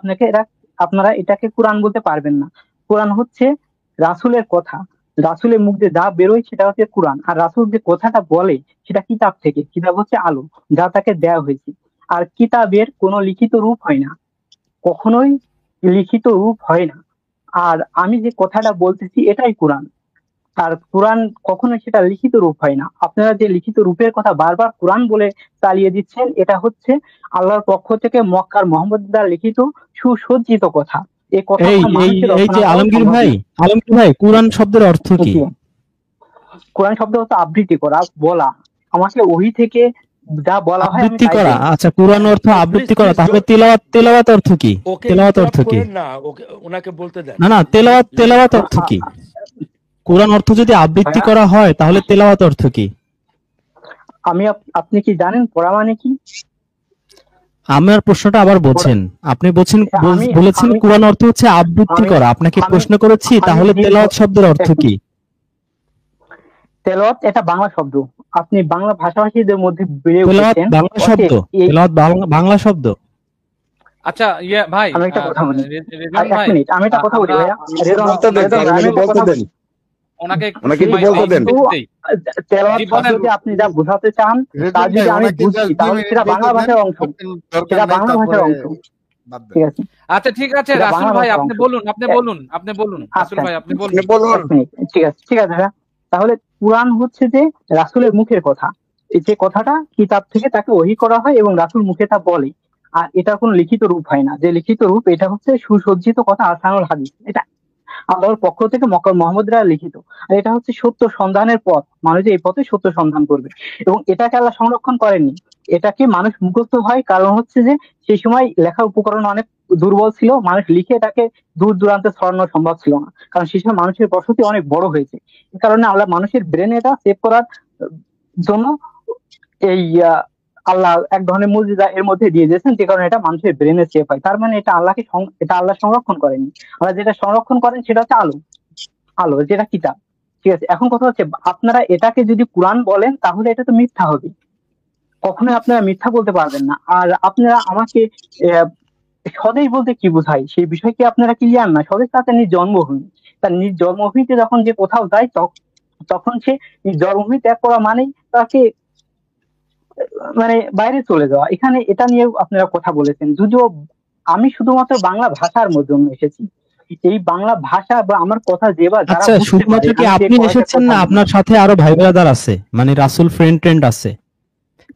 আপনারা এটাকে কোরআন বলতে পারবেন না। কোরআন হচ্ছে রাসূলের কথা, রাসূলের মুখ দিয়ে যা বেরোয় সেটা হচ্ছে কোরআন। আর রাসূল যে কথাটা বলে সেটা কিতাব থেকে, কিতাব হচ্ছে আলো যা তাকে দেয়া হয়েছে। আর কিতাবের কোনো লিখিত রূপ হয় না, কখনোই লিখিত রূপ হয় না। আর আমি যে কথাটা বলতেছি এটাই কোরআন, আর কোরআন কখনো সেটা লিখিত রূপ হয় না। আপনারা যে লিখিত রূপের কথা বারবার কোরআন বলে চালিয়ে দিচ্ছেন, এটা হচ্ছে আল্লাহর পক্ষ থেকে মক্কার মুহাম্মদ দ্বারা লিখিত সুসজ্জিত কথা। এই কথা এই এই এই যে আলমগীর ভাই কোরআন শব্দের অর্থ কি? কোরআন শব্দ হচ্ছে আবৃত্তি করা, বলা। আমাকে ওহি থেকে যা বলা হয় আবৃত্তি করা। আচ্ছা, কোরআন অর্থ আবৃত্তি করা, তাহলে তেলাওয়াত অর্থ কি? তেলাওয়াত অর্থ কি? না, ওনাকে বলতে দেন। না তেলাওয়াত অর্থ কি? কোরআন অর্থ যদি আবৃত্তি করা হয় তাহলে তেলাওয়াত অর্থ কি? আপনি কি জানেন পড়া মানে কি? আমার প্রশ্নটা আবার বলছেন, আপনি বলেছেন কোরআন অর্থ হচ্ছে আবৃত্তি করা। আপনাকে প্রশ্ন করেছি তাহলে তেলাওয়াত শব্দের অর্থ কি? তেলাওয়াত এটা বাংলা শব্দ, আপনি বাংলা ভাষাভাষীদের মধ্যে বেড়ে উঠেছেন। বাংলা শব্দ, তেলাওয়াত বাংলা শব্দ। আচ্ছা ভাই, আমি একটা কথা বলি, রেদওয়ান ভাই, আমি একটা কথা বলি ভাইয়া, ওনাকে বলতে দেন। তেলাওয়াত যদি আপনি যা বোঝাতে চান তা যদি আমি বুঝি তাহলে সেটা বাংলা ভাষার অংশ, সেটা বাংলা ভাষার অংশ। ঠিক আছে, আচ্ছা ঠিক আছে, রাসূল ভাই আপনি বলুন, রাসূল ভাই আপনি বলুন। ঠিক আছে ভাইয়া, তাহলে কোরআন হচ্ছে যে রাসূলের মুখের কথা। এই যে কথাটা কিতাব থেকে তাকে ওহী করা হয় এবং রাসূল মুখে তা বলে, আর এটা কোনো লিখিত রূপ হয় না। যে লিখিত রূপ এটা হচ্ছে সুসজ্জিত কথা, আহসানুল হাদিস, এটা আল্লাহর পক্ষ থেকে মক্কার মুহাম্মদরা লিখিত। আর এটা হচ্ছে সত্য সন্ধানের পথ, মানুষ এই পথে সত্য সন্ধান করবে। এবং এটাকে আল্লাহ সংরক্ষণ করেননি, এটাকে মানুষ মুখস্থ হয়। কারণ হচ্ছে যে সেই সময় লেখার উপকরণ অনেক দুর্বল ছিল, মানুষ লিখে এটাকে দূর দূরান্তে ছড়ানো সম্ভব ছিল না, কারণ সেই সময় মানুষের বসতি অনেক বড় হয়েছে। এই কারণে আল্লাহ মানুষের ব্রেনে এটা সেভ করার জন্য এই আল্লাহ এক ধরনের মুজিজা এর মধ্যে দিয়ে দিয়েছেন, যে কারণে এটা মানুষের ব্রেনে সেভ হয়। তার মানে এটা আল্লাহ সংরক্ষণ করেনি। আল্লাহ যেটা সংরক্ষণ করেন সেটা হচ্ছে আলো, যেটা কিতাব। ঠিক আছে, এখন কথা হচ্ছে আপনারা এটাকে যদি কোরআন বলেন তাহলে এটা তো মিথ্যা হবে, কখনোই আপনারা মিথ্যা বলতে পারবেন না। আর আপনারা আমাকে স্বদেশ বলতে কি বোঝায় সেই বিষয় কি আপনারা ক্লিয়ার না? স্বদেশ তাতে নিজ জন্মভূমি, তার নিজ জন্মভূমিতে যখন যে কোথাও যায় তখন সে নিজ জন্মভূমি ত্যাগ করা মানেই তাকে বাইরে চলে যাওয়া। এখানে এটা নিয়ে আপনারা কথা বলেছেন, যদিও আমি শুধুমাত্র বাংলা ভাষার জন্য এসেছি। এই বাংলা ভাষা বা আমার কথা আচ্ছা, শুধুমাত্র কি আপনি এসেছেন না, আপনার সাথে আরো ভাই ব্রাদার আছে, মানে রাসূল ফ্রেন্ড আছে?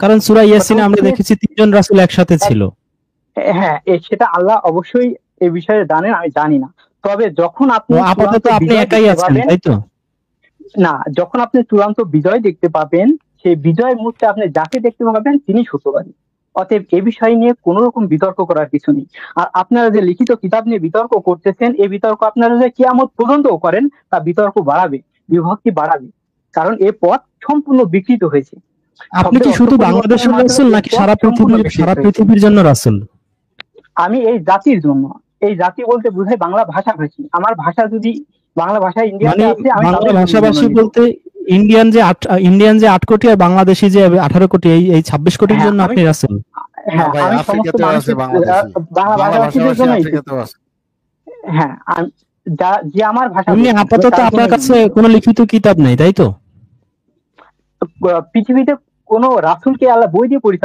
কারণ সূরা ইয়াসিনে আমরা দেখেছি 3 জন রাসূল একসাথে ছিল। হ্যাঁ, সেটা আল্লাহ অবশ্যই এই বিষয়ে জানেন, আমি জানি না। তবে যখন আপনি আপাতত আপনি একাই আছেন, তাই তো? না, যখন আপনি চূড়ান্ত বিজয় দেখতে পাবেন, সেই বিজয় মুহূর্তে আপনি যাকে দেখতে পাবেন তিনি সত্যবাদী। অতএব এ বিষয় নিয়ে কোন রকম বিতর্ক করার কিছু নেই। আর আপনারা যে লিখিত কিতাব নিয়ে বিতর্ক করতেছেন, এই বিতর্ক আপনারা যে কিয়ামত পর্যন্ত করেন, তা বিতর্ক বাড়াবে, বিভক্তি বাড়াবে। কারণ এ পথ সম্পূর্ণ বিকৃত হয়েছে। আপনি কি শুধু বাংলাদেশের রাসূল নাকি সারা পৃথিবীর জন্য রাসূল? আমি এই জাতির জন্য, এই জাতি বলতে বোঝায় বাংলা ভাষাভাষী। আমার ভাষা যদি বাংলা ভাষা ইন্ডিয়াতে আছে, আমি বাংলা ভাষাভাষী বলতে ইন্ডিয়ান যে 8 কোটি আর বাংলাদেশি যে 18 কোটি, এই 26 কোটির জন্য আপনি রাসূল? হ্যাঁ, আমি সমস্ত বাংলা ভাষাভাষীদের জন্য। হ্যাঁ, যে আমার ভাষা। আপাতত আপনার কাছে কোনো লিখিত কিতাব নেই, তাই তো? পৃথিবীতে কোনো রাসূলকে আল্লাহ বই দিয়ে পরিচালনা